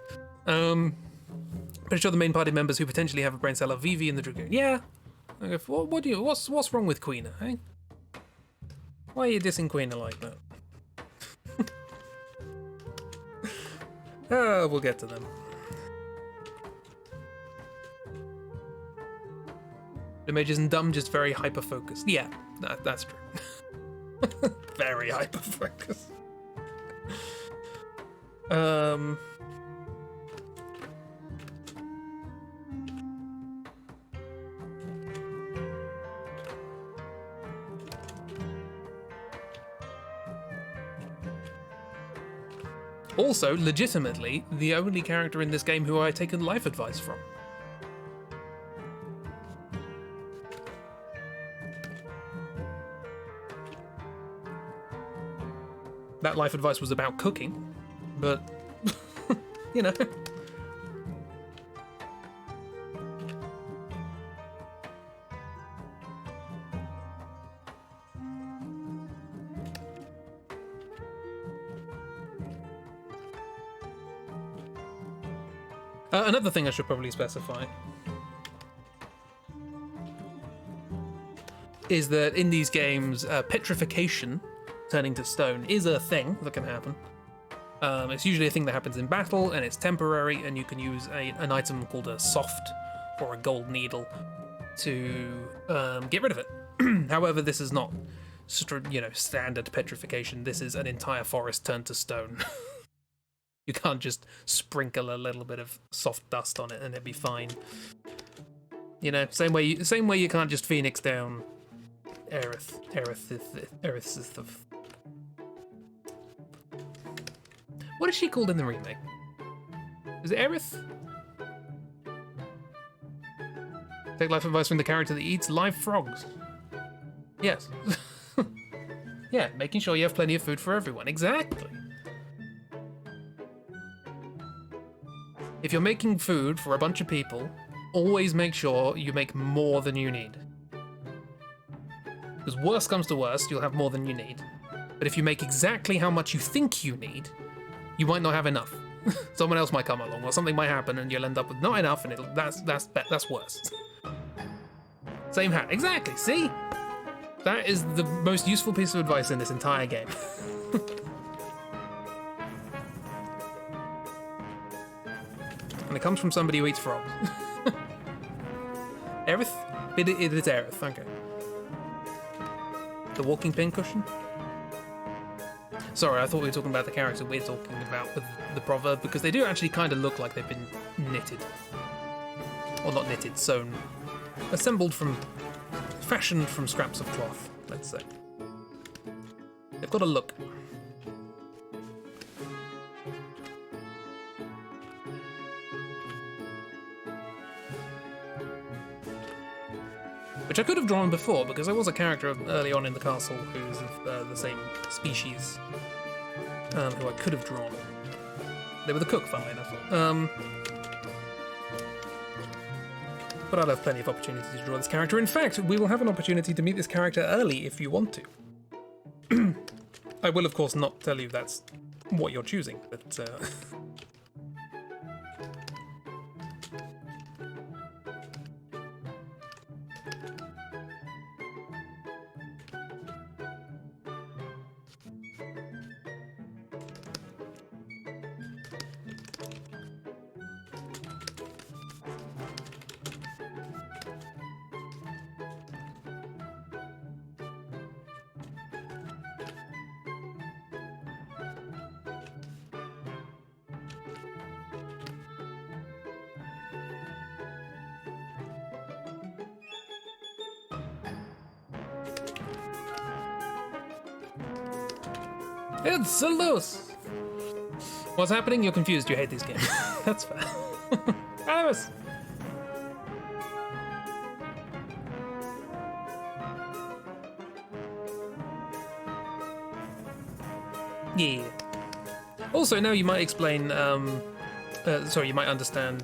Pretty sure the main party members who potentially have a brain cell are Vivi and the Dragoon. Yeah. Okay, what's wrong with Queena, eh? Why are you dissing Queena like that? Oh, we'll get to them. The mage isn't dumb, just very hyper-focused. Yeah, that's true. Very hyper-focused. Also, legitimately, the only character in this game who I've taken life advice from. That life advice was about cooking, but, you know. Another thing I should probably specify is that in these games, petrification, turning to stone, is a thing that can happen. It's usually a thing that happens in battle, and it's temporary, and you can use an item called a soft or a gold needle to get rid of it. However, this is not, standard petrification. This is an entire forest turned to stone. You can't just sprinkle a little bit of soft dust on it and it'd be fine. You know, same way you can't just phoenix down Aerith. What is she called in the remake? Is it Aerith? Take life advice from the character that eats live frogs. Yes. Yeah, making sure you have plenty of food for everyone. Exactly. If you're making food for a bunch of people, always make sure you make more than you need. Because worst comes to worst, you'll have more than you need. But if you make exactly how much you think you need, you might not have enough. Someone else might come along, or something might happen, and you'll end up with not enough, and that's worse. Same hat, exactly. See, that is the most useful piece of advice in this entire game. And it comes from somebody who eats frogs. Aerith? It is Aerith, okay. The walking pincushion? Sorry, I thought we were talking about the character we're talking about with the proverb, because they do actually kind of look like they've been knitted. Or not knitted, sewn. Fashioned from scraps of cloth, let's say. They've got a look. Which I could have drawn before, because there was a character early on in the castle who's of the same species, who I could have drawn. They were the cook, funnily enough. But I'll have plenty of opportunities to draw this character. In fact, we will have an opportunity to meet this character early if you want to. I will, of course, not tell you that's what you're choosing, but... It's so loose! What's happening? You're confused. You hate these games. That's fair. Alice! Yeah. Also, now you might explain, you might understand,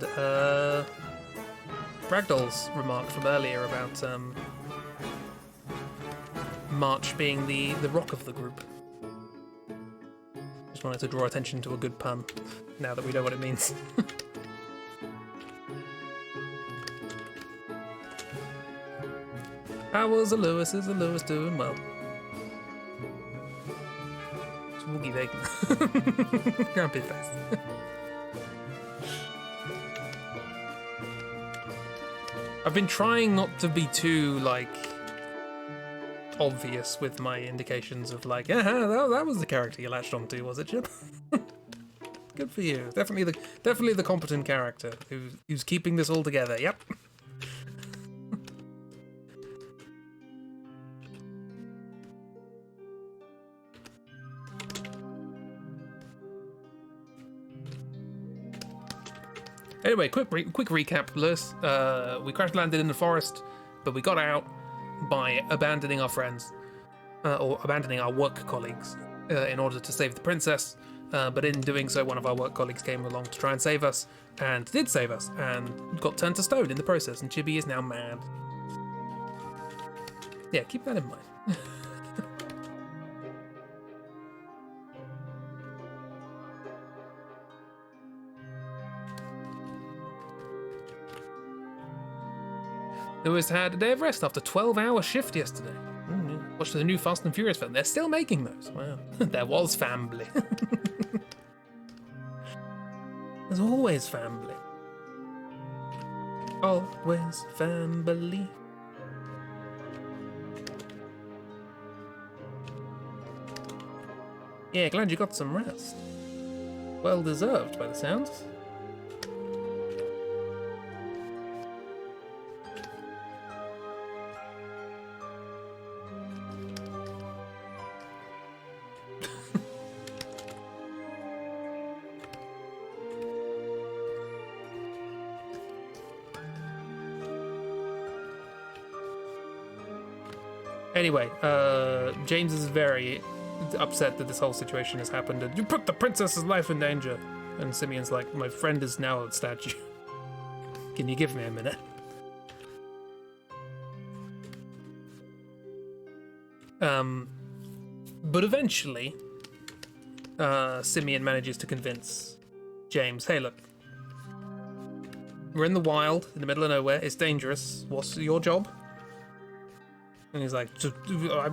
Ragdoll's remark from earlier about, March being the rock of the group. Just wanted to draw attention to a good pun, now that we know what it means. How was the Lewis? Is the Lewis doing well? Swoogie bacon. Grumpy face. I've been trying not to be too, like, obvious with my indications of, like, that was the character you latched onto, was it, Chip? Good for you. Definitely the competent character who's keeping this all together. Yep. Anyway, quick recap, Lewis. We crash landed in the forest, but we got out by abandoning our friends, or abandoning our work colleagues, in order to save the princess. But in doing so, one of our work colleagues came along to try and save us, and did save us, and got turned to stone in the process, and Chibi is now mad. Yeah, keep that in mind. Lewis had a day of rest after a 12-hour shift yesterday. Watched the new Fast and Furious film. They're still making those. Wow. There was family. There's always family. Always family. Yeah, glad you got some rest. Well deserved by the sounds. Anyway, James is very upset that this whole situation has happened and you put the princess's life in danger. And Simeon's like, my friend is now a statue. Can you give me a minute? But eventually, Simeon manages to convince James, hey look, we're in the wild, in the middle of nowhere, it's dangerous, what's your job? And he's like,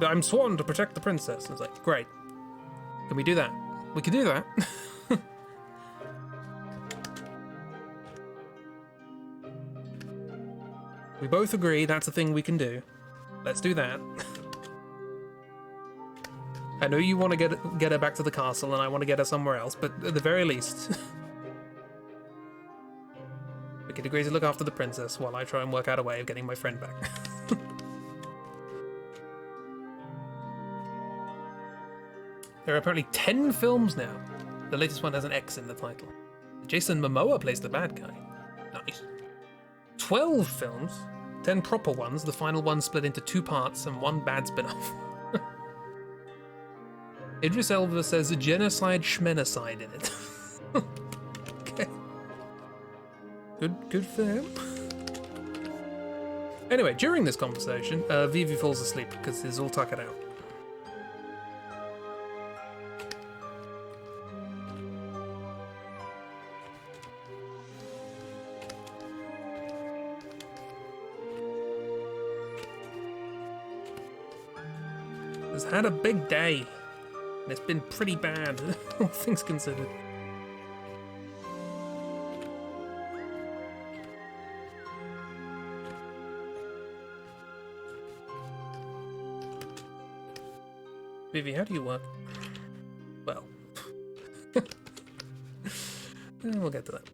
I'm sworn to protect the princess. And it's like, great. Can we do that? We can do that. We both agree that's a thing we can do. Let's do that. I know you want to get her back to the castle and I want to get her somewhere else, but at the very least, we can agree to look after the princess while I try and work out a way of getting my friend back. There are apparently 10 films now. The latest one has an X in the title. Jason Momoa plays the bad guy. Nice. 12 films, 10 proper ones, the final one split into 2 parts and 1 bad spin-off. Idris Elba says genocide schmenocide in it. Okay. Good for him. Anyway, during this conversation, Vivi falls asleep because he's all tuckered out. Has had a big day. And it's been pretty bad, all things considered. Vivi, how do you work? Well, we'll get to that.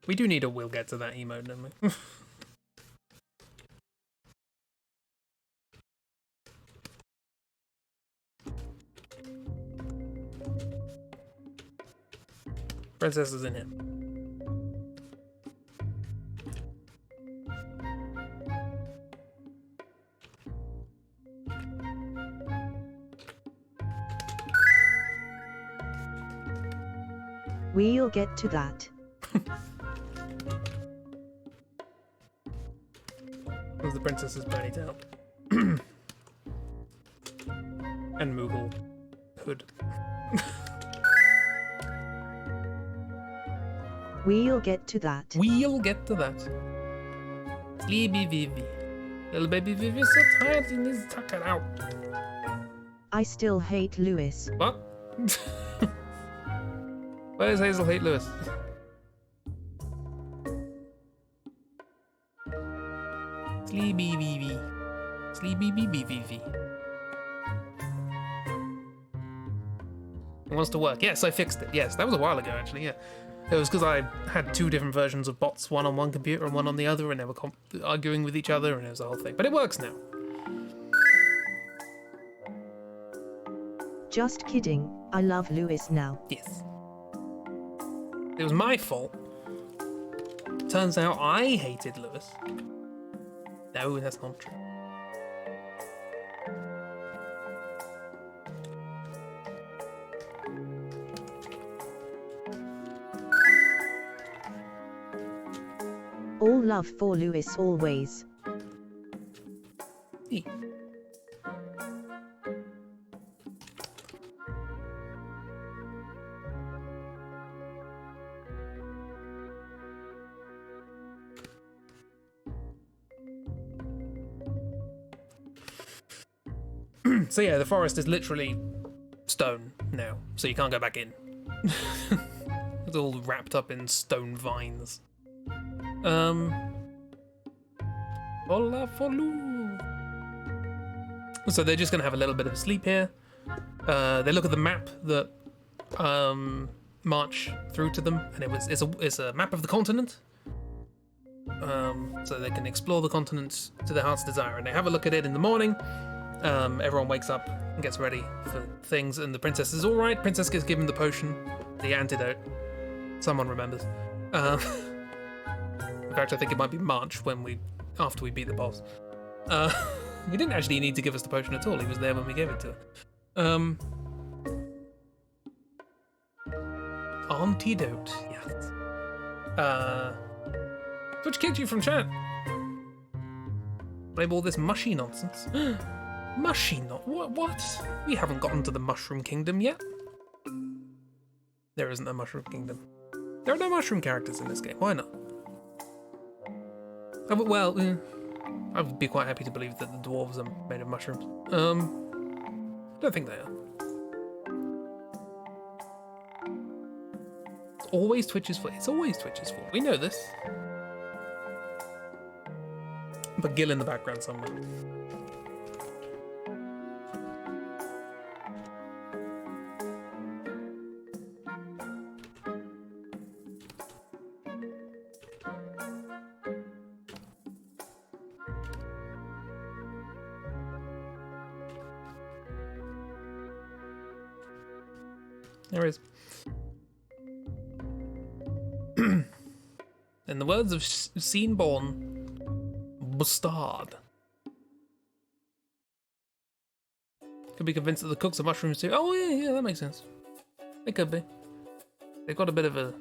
We do need a "we'll get to that" emote, don't we? Princess is in here. We'll get to that. As the princess's ponytail. And Moogle hood. We'll get to that. We'll get to that. Sleepy Vivi. Little baby Vivi's so tired he needs to tuck it out. I still hate Lewis. What? Where's Hazel hate Lewis? Sleepy BB. Sleepy BB. It wants to work. Yes, I fixed it. Yes, that was a while ago, actually, yeah. It was because I had two different versions of bots, one on one computer and one on the other, and they were arguing with each other, and it was a whole thing. But it works now. Just kidding, I love Lewis now. Yes. It was my fault. Turns out I hated Lewis. No, that's not true. All love for Lewis always. E. So yeah, the forest is literally stone now, so you can't go back in. It's all wrapped up in stone vines. Hola Folu. So they're just gonna have a little bit of a sleep here. They look at the map that march through to them, and it's a map of the continent. So they can explore the continent to their heart's desire, and they have a look at it in the morning. Everyone wakes up and gets ready for things, and the princess is all right. Princess gets given the potion, the antidote. Someone remembers. In fact, I think it might be March after we beat the boss. He didn't actually need to give us the potion at all. He was there when we gave it to her. Antidote, yes. Which kicked you from chat? Blame all this mushy nonsense. Mushy what? We haven't gotten to the Mushroom Kingdom yet. There isn't a Mushroom Kingdom. There are no mushroom characters in this game. Why not? Well, I would be quite happy to believe that the dwarves are made of mushrooms. I don't think they are. It's always Twitch's fault. It's always Twitch's fault. We know this. But Gil in the background somewhere. There is. In the words of Scene-Born, Bustard. Could be convinced that the cooks are mushrooms too. Oh yeah, that makes sense. They could be. They've got a bit of a...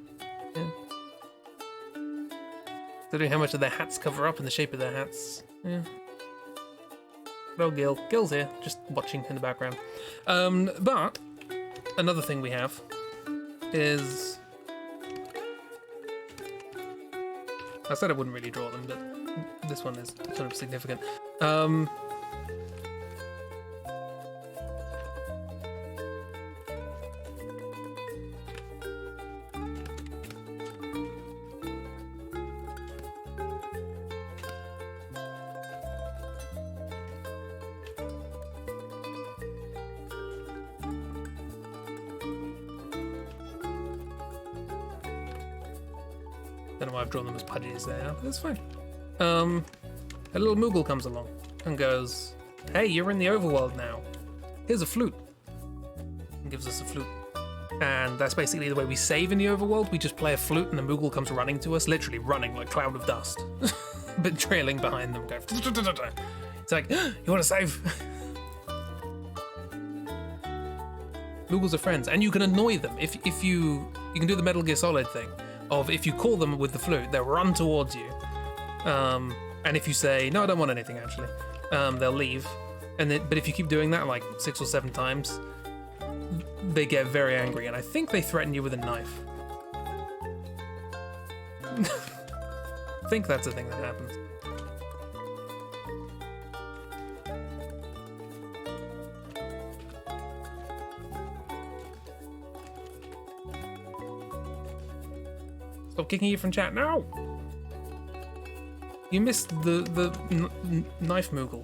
Yeah. Considering how much of their hats cover up and the shape of their hats. Yeah. Well, Gil's here, just watching in the background. But... another thing we have is... I said I wouldn't really draw them, but this one is sort of significant. Don't know why I've drawn them as pudgy as they are, but that's fine. A little Moogle comes along and goes, "Hey, you're in the overworld now. Here's a flute." And gives us a flute. And that's basically the way we save in the overworld. We just play a flute and the Moogle comes running to us, literally running like a cloud of dust. But trailing behind them, going... It's like, "You want to save?" Moogles are friends, and you can annoy them. If you can do the Metal Gear Solid thing, of if you call them with the flute, they'll run towards you. And if you say, "No, I don't want anything," actually, they'll leave. But if you keep doing that like 6 or 7 times, they get very angry, and I think they threaten you with a knife. I think that's the thing that happens. Stop kicking you from chat. No! You missed the knife Moogle.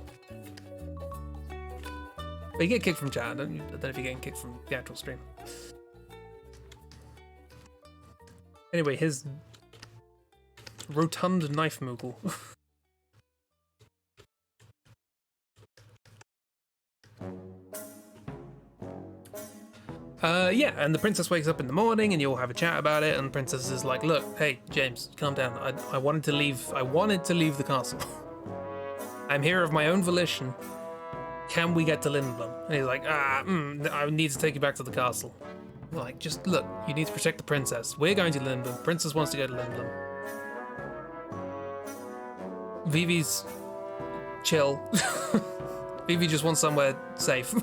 But you get kicked from chat. I don't know if you're getting kicked from the actual stream. Anyway, his rotund knife Moogle. Yeah, and the princess wakes up in the morning and you all have a chat about it, and the princess is like, look, hey, James, calm down. I wanted to leave the castle. I'm here of my own volition. Can we get to Lindblom? And he's like, I need to take you back to the castle. We're like, just look, you need to protect the princess. We're going to Lindblom. Princess wants to go to Lindblom. Vivi's chill. Vivi just wants somewhere safe.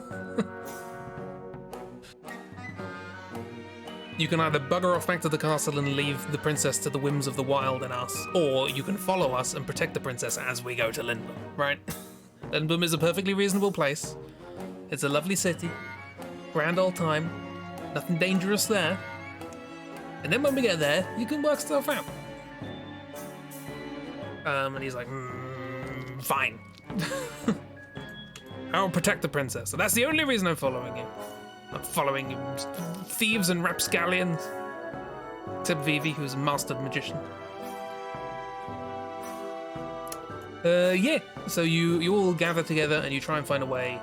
You can either bugger off back to the castle and leave the princess to the whims of the wild and us, or you can follow us and protect the princess as we go to Lindblom, right? Lindblom is a perfectly reasonable place. It's a lovely city. Grand old time. Nothing dangerous there. And then when we get there, you can work stuff out. And he's like, fine. I'll protect the princess. So that's the only reason I'm following you. I'm following thieves and rapscallions. Except Vivi, who's a mastered magician. Yeah, so you all gather together and you try and find a way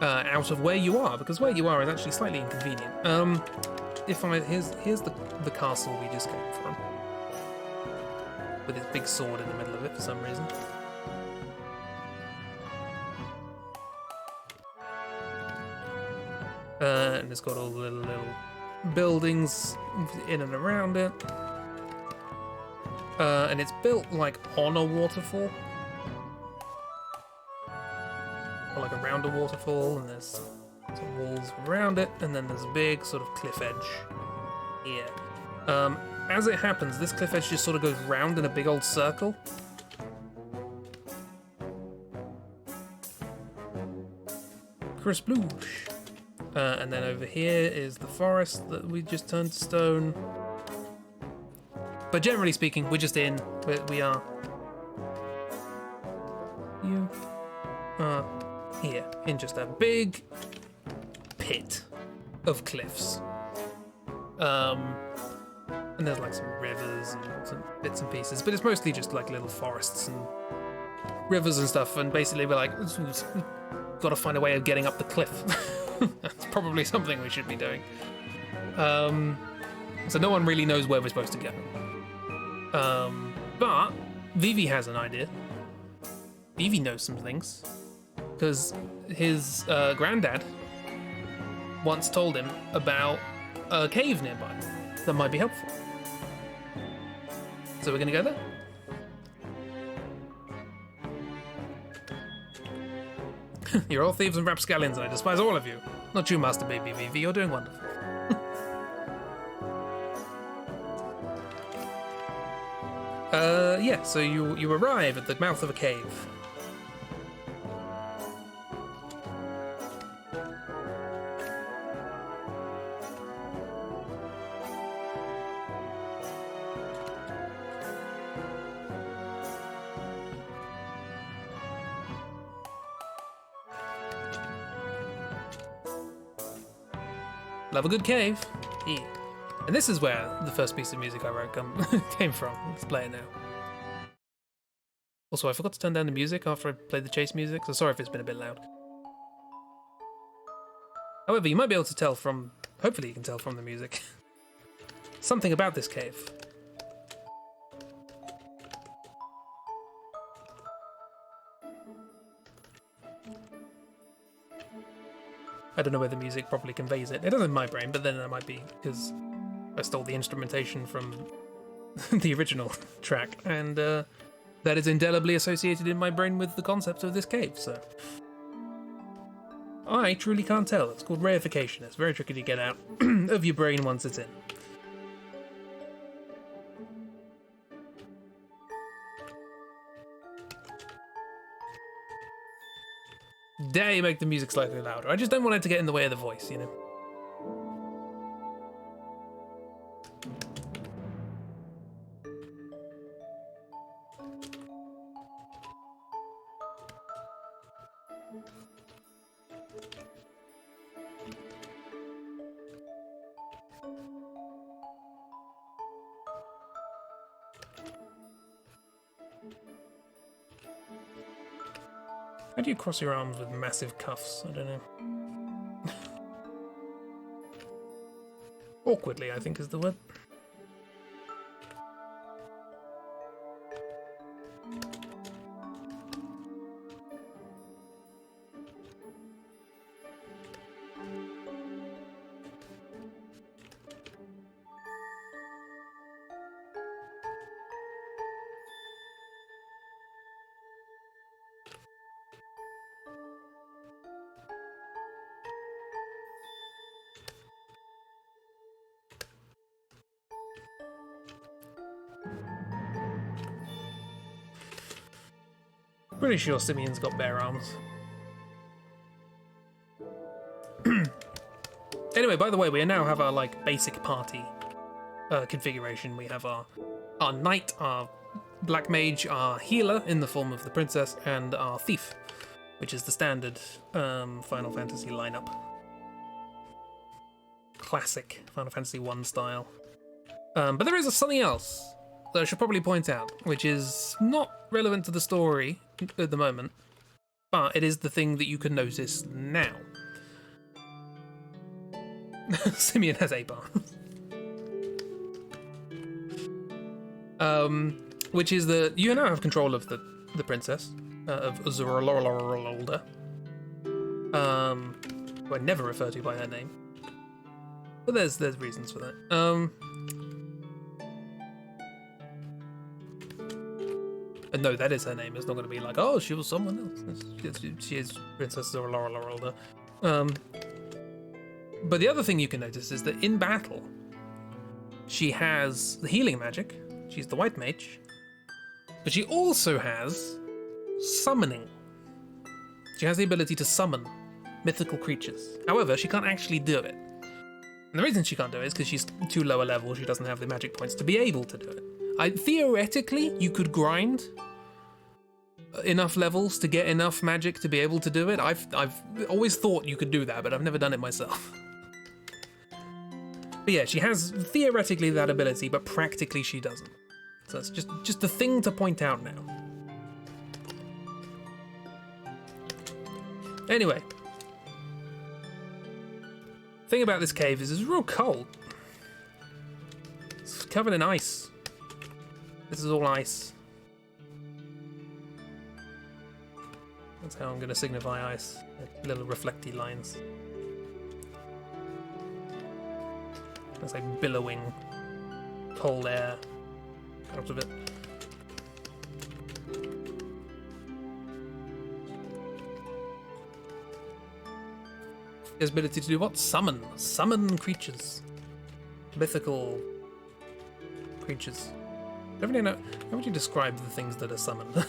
out of where you are, because where you are is actually slightly inconvenient. Here's the castle we just came from. With its big sword in the middle of it for some reason. And it's got all the little buildings in and around it. And it's built like on a waterfall. Or like around a waterfall, and there's some walls around it, and then there's a big sort of cliff edge here. As it happens, this cliff edge just sort of goes round in a big old circle. Chris Bloosh. And then over here is the forest that we just turned to stone. But generally speaking, we're just in. We are. You are here in just a big pit of cliffs. And there's like some rivers and some bits and pieces, but it's mostly just like little forests and rivers and stuff. And basically, we're like, we've got to find a way of getting up the cliff. That's probably something we should be doing. So no one really knows where we're supposed to go. But Vivi has an idea. Vivi knows some things. Because his granddad once told him about a cave nearby that might be helpful. So we're going to go there. You're all thieves and rapscallions, and I despise all of you. Not you, Master Baby Vivi. You're doing wonderful. Yeah, so you arrive at the mouth of a cave. Love a good cave. Yeah. And this is where the first piece of music I wrote came from. Let's play it now. Also, I forgot to turn down the music after I played the chase music, so sorry if it's been a bit loud. However, you might be able to tell from... Hopefully you can tell from the music. Something about this cave. I don't know whether music properly conveys it. It doesn't in my brain, but then it might be because I stole the instrumentation from the original track, and that is indelibly associated in my brain with the concept of this cave, so... I truly can't tell. It's called reification. It's very tricky to get out of your brain once it's in. Dare you make the music slightly louder. I just don't want it to get in the way of the voice, you know? How do you cross your arms with massive cuffs? I don't know. Awkwardly, I think is the word. Pretty sure Simeon's got bare arms. Anyway, by the way, we now have our like basic party configuration. We have our knight, our black mage, our healer in the form of the princess, and our thief, which is the standard Final Fantasy lineup. Classic Final Fantasy 1 style. But there is something else that I should probably point out, which is not relevant to the story at the moment, but it is the thing that you can notice now. Simeon has 8 bars. Which is that you now have control of the princess, of Zorololda, who I never refer to by her name. But there's reasons for that. And no, that is her name. It's not going to be like, oh, she was someone else. She is Princess Zorololda. But the other thing you can notice is that in battle, she has the healing magic. She's the white mage. But she also has summoning. She has the ability to summon mythical creatures. However, she can't actually do it. And the reason she can't do it is because she's too low a level. She doesn't have the magic points to be able to do it. Theoretically, you could grind enough levels to get enough magic to be able to do it. I've always thought you could do that, but I've never done it myself. But yeah, she has theoretically that ability, but practically she doesn't. So it's just a thing to point out now. Anyway, thing about this cave is it's real cold. It's covered in ice. This is all ice. That's how I'm going to signify ice. Like little reflecty lines. It's like billowing cold air out of it. His ability to do what? Summon. Summon creatures. Mythical creatures. I don't really know. How would you describe the things that are summoned?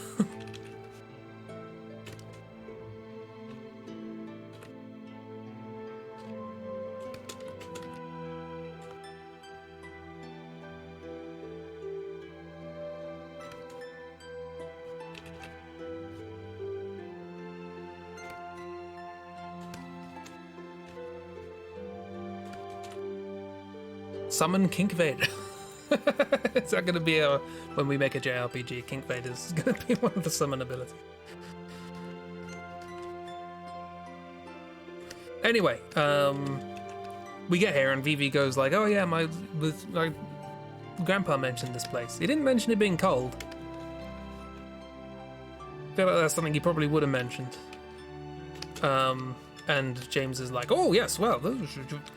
Summon Kinkvade. Is that going to be when we make a JRPG? Kinkvade is going to be one of the summon abilities. Anyway, we get here and Vivi goes like, "Oh yeah, my grandpa mentioned this place. He didn't mention it being cold. I feel like that's something he probably would have mentioned." And James is like, "Oh yes, well,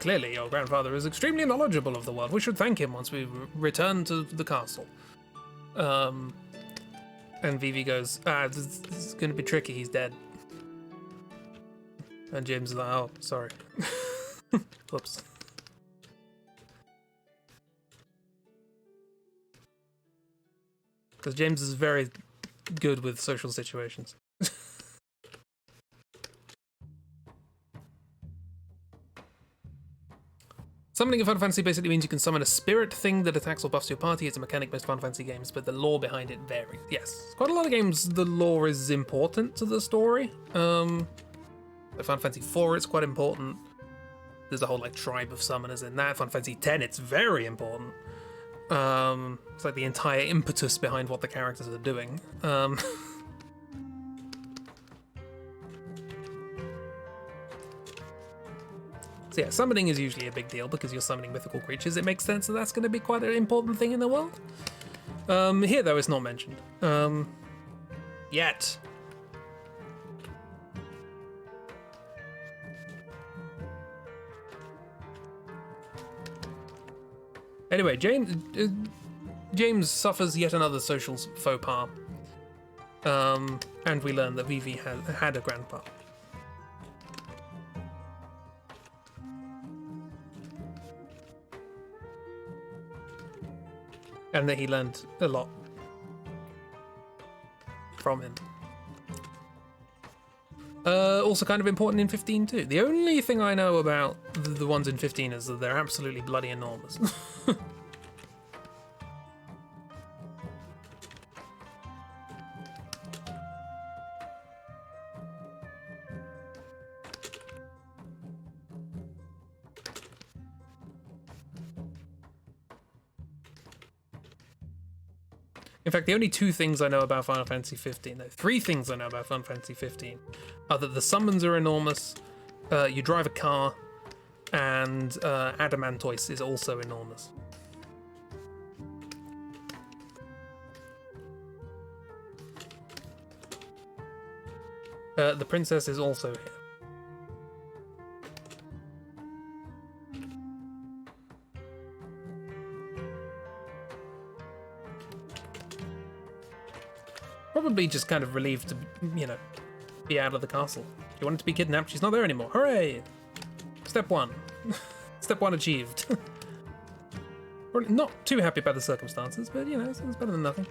clearly your grandfather is extremely knowledgeable of the world. We should thank him once we return to the castle." And Vivi goes, this is going to be tricky, he's dead." And James is like, "Oh, sorry." Whoops. Because James is very good with social situations. Summoning a Final Fantasy basically means you can summon a spirit thing that attacks or buffs your party. It's a mechanic most Final Fantasy games, but the lore behind it varies. Yes, quite a lot of games, the lore is important to the story. Final Fantasy IV, it's quite important. There's a whole like tribe of summoners in that. Final Fantasy X, it's very important. It's like the entire impetus behind what the characters are doing. So yeah, summoning is usually a big deal because you're summoning mythical creatures. It makes sense that that's going to be quite an important thing in the world. Here, though, it's not mentioned. Yet. Anyway, James suffers yet another social faux pas. And we learn that Vivi had a grandpa. And that he learned a lot from him. Also kind of important in 15 too. The only thing I know about the ones in 15 is that they're absolutely bloody enormous. In fact, the only two things I know about Final Fantasy 15, no, three things I know about Final Fantasy 15, are that the summons are enormous, you drive a car, and Adamantoise is also enormous. The princess is also here. Probably just kind of relieved to, be out of the castle. She wanted to be kidnapped, she's not there anymore. Hooray! Step one. Step one achieved. Probably not too happy about the circumstances, but it's better than nothing.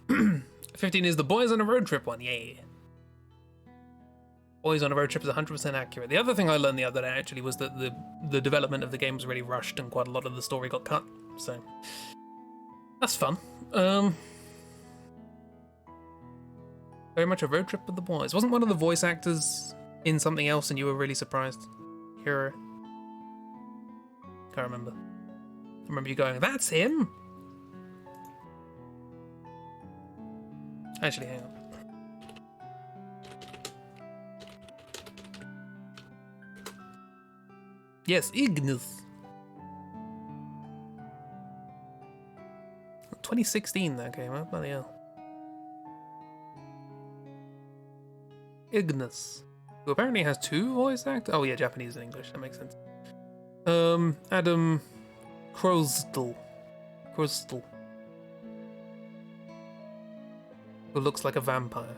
15 is the boys on a road trip one, yay. Boys on a road trip is 100% accurate. The other thing I learned the other day actually was that the development of the game was really rushed and quite a lot of the story got cut, so that's fun. Very much a road trip with the boys. Wasn't one of the voice actors in something else and you were really surprised? Hero? Can't remember. I remember you going, that's him? Actually, hang on. Yes, Ignis. 2016 that came out, bloody hell. Ignis, who apparently has two voice actors. Oh yeah, Japanese and English, that makes sense. Adam Crostal. Who looks like a vampire.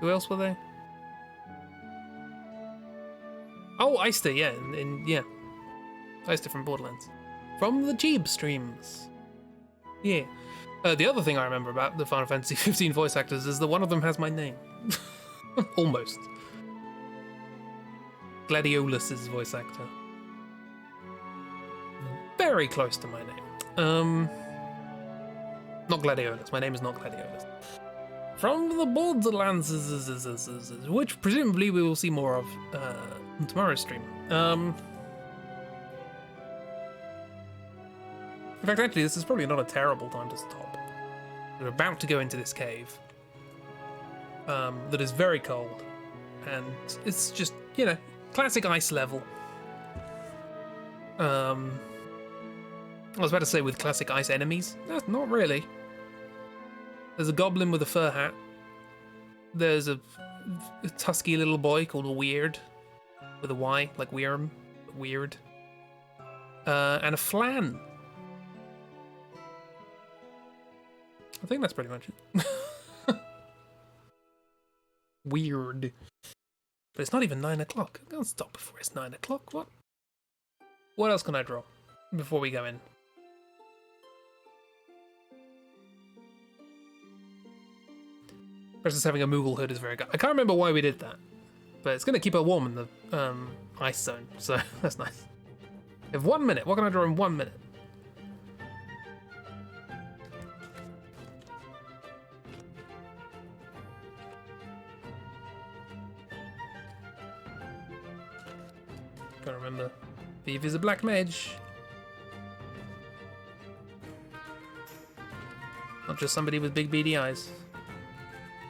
Who else were they? Oh, Eyster, yeah, yeah. Eyster from Borderlands. From the Jeeb streams. Yeah. The other thing I remember about the Final Fantasy 15 voice actors is that one of them has my name. Almost. Gladiolus' voice actor. Very close to my name. Not Gladiolus. My name is not Gladiolus. From the Borderlands, which presumably we will see more of in tomorrow's stream. In fact, actually, this is probably not a terrible time to stop. We're about to go into this cave that is very cold, and it's just, you know, classic ice level. I was about to say with classic ice enemies. No, not really. There's a goblin with a fur hat. There's a tusky little boy called a Weird, with a Y, like Weirm, but weird. And a flan. I think that's pretty much it. Weird. But it's not even 9 o'clock. I can't stop before it's 9 o'clock. What? What else can I draw before we go in? Versus having a Moogle hood is very good. I can't remember why we did that, but it's going to keep her warm in the ice zone, so that's nice. We have 1 minute. What can I draw in 1 minute? Can't remember. Viv is a black mage. Not just somebody with big beady eyes.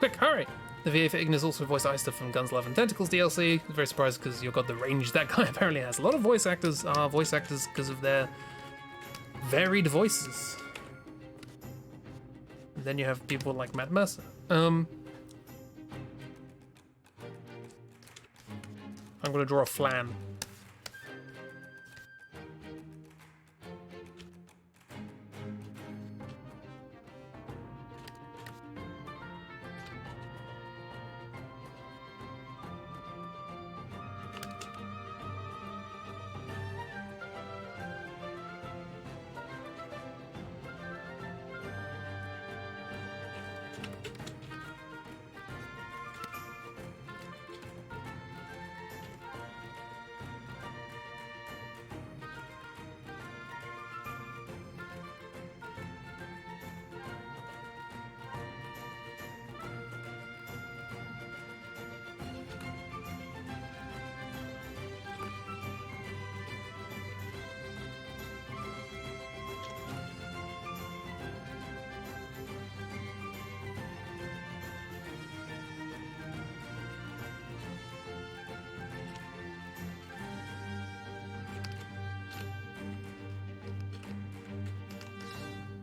Quick, hurry! The FFIX is also voiced Eyster from Guns, Love and Tentacles DLC. I'm very surprised because you've got the range that guy apparently has. A lot of voice actors are voice actors because of their varied voices. And then you have people like Matt Mercer. I'm gonna draw a flan.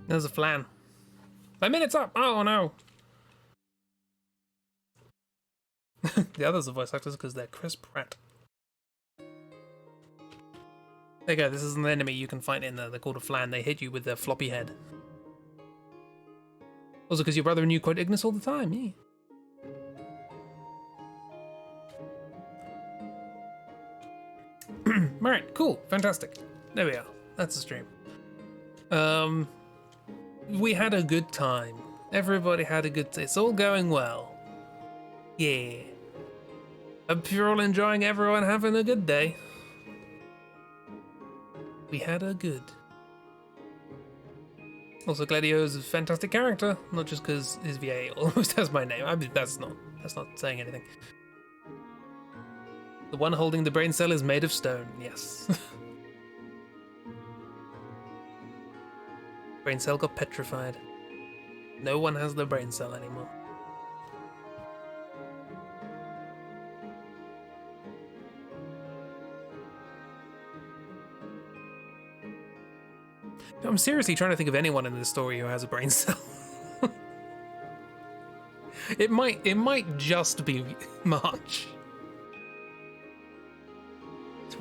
There's a flan. My minute's up! Oh no! The others are voice actors because they're Chris Pratt. There you go, this is an enemy you can fight in there. They're called a flan. They hit you with their floppy head. Also because your brother and you quote Ignis all the time, yeah. Alright, cool, fantastic. There we are. That's the stream. We had a good time. Everybody had a good time. It's all going well. Yeah. Hope you're all enjoying everyone having a good day. We had a good. Also, Gladio is a fantastic character, not just because his VA almost has my name. I mean, that's not saying anything. The one holding the brain cell is made of stone, yes. Brain cell got petrified. No one has the brain cell anymore. I'm seriously trying to think of anyone in this story who has a brain cell. It might just be March.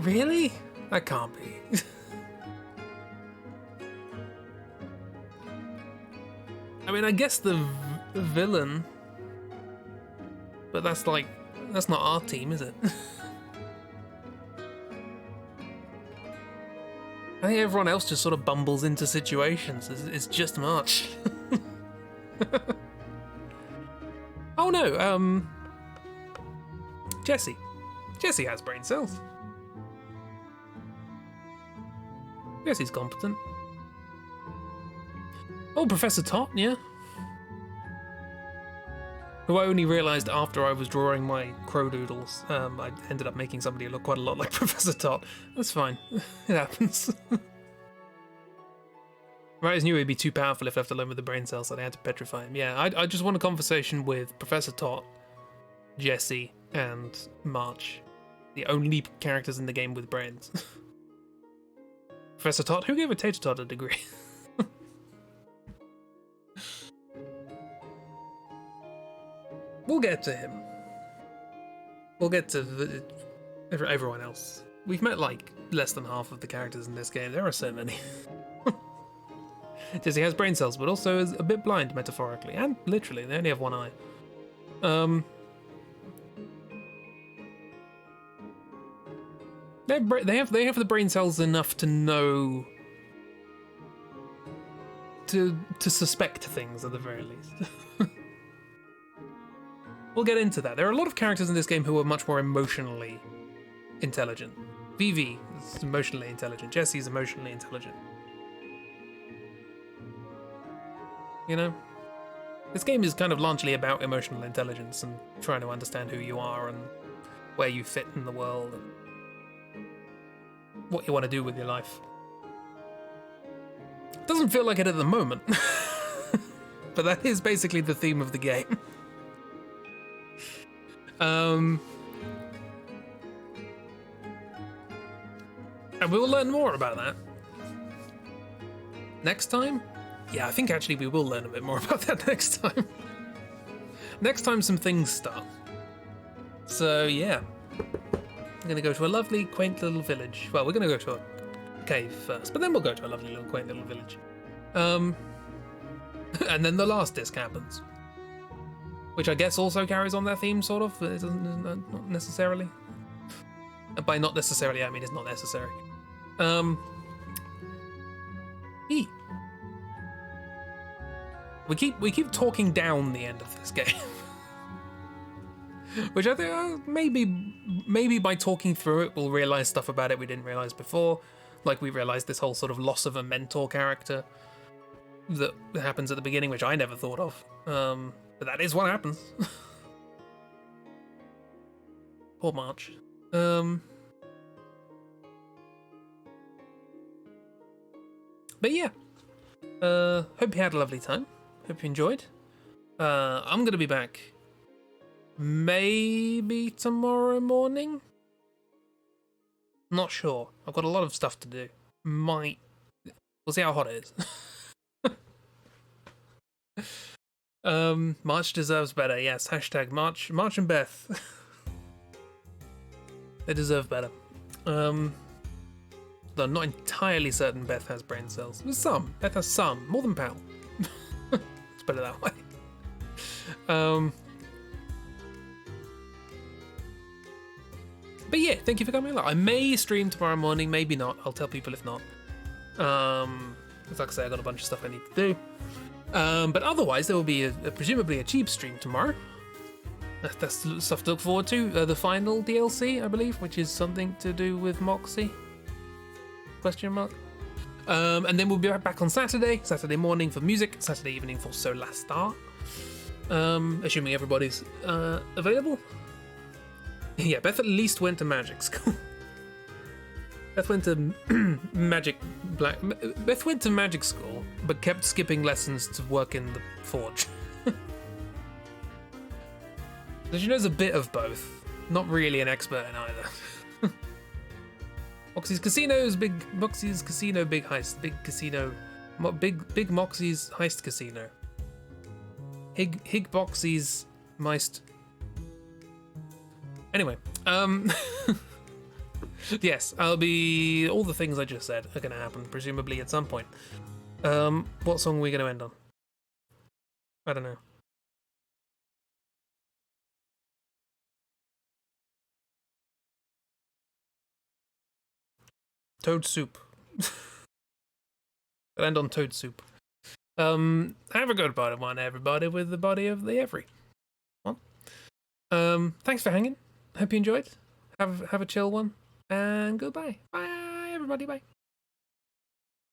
Really? That can't be. I mean, I guess the villain, but that's not our team, is it? I think everyone else just sort of bumbles into situations. It's just March. Oh no, Jesse. Jesse has brain cells. Jesse's competent. Oh, Professor Tot, yeah. Who I only realised after I was drawing my crow doodles. I ended up making somebody look quite a lot like Professor Tot. That's fine. It happens. Writers knew he'd be too powerful if left alone with the brain cells, so they had to petrify him. Yeah, I just want a conversation with Professor Tot, Jesse, and March. The only characters in the game with brains. Professor Tot? Who gave a Tater Tot a degree? We'll get to him. We'll get to everyone else. We've met, like, less than half of the characters in this game. There are so many. Jesse has brain cells, but also is a bit blind, metaphorically. And literally, they only have one eye. They have the brain cells enough to know... to suspect things, at the very least. We'll get into that. There are a lot of characters in this game who are much more emotionally intelligent. Vivi is emotionally intelligent. Jesse's emotionally intelligent. You know? This game is kind of largely about emotional intelligence and trying to understand who you are and where you fit in the world and what you want to do with your life. Doesn't feel like it at the moment. But that is basically the theme of the game. And we will learn more about that next time. Yeah, I think actually we will learn a bit more about that next time. Next time some things start. So yeah, I'm gonna go to a lovely, quaint little village. Well, we're gonna go to a cave first, but then we'll go to a lovely little, quaint little village. And then the last disc happens. Which I guess also carries on their theme, sort of, but it doesn't, not necessarily. And by not necessarily, I mean it's not necessary. We keep talking down the end of this game. Which I think maybe by talking through it we'll realise stuff about it we didn't realise before. Like we realised this whole sort of loss of a mentor character that happens at the beginning, which I never thought of. But that is what happens. Poor March. But yeah. Hope you had a lovely time. Hope you enjoyed. I'm gonna be back maybe tomorrow morning. Not sure. I've got a lot of stuff to do. We'll see how hot it is. March deserves better. Yes, hashtag March and Beth. They deserve better. Though I'm not entirely certain Beth has brain cells. There's some. Beth has some. More than Pal. Let's put it that way. But yeah, thank you for coming along. I may stream tomorrow morning, maybe not. I'll tell people if not. Like I say, I've got a bunch of stuff I need to do. But otherwise, there will be presumably a cheap stream tomorrow. That's stuff to look forward to. The final DLC, I believe, which is something to do with Moxie? Question mark. And then we'll be back on Saturday morning for music, Saturday evening for Solar Star. Assuming everybody's available. Yeah, Beth at least went to magic school. Beth went to Beth went to magic school, but kept skipping lessons to work in the forge. So she knows a bit of both. Not really an expert in either. Moxie's Casino, big heist, big casino, big Moxie's heist casino. Hig Boxy's Meist. Anyway, yes, all the things I just said are going to happen, presumably at some point. What song are we going to end on? I don't know. Toad Soup. I'll end on Toad Soup. Have a good one, everybody, with the body of the every one. Thanks for hanging. Hope you enjoyed. Have a chill one. And goodbye. Bye, everybody. Bye.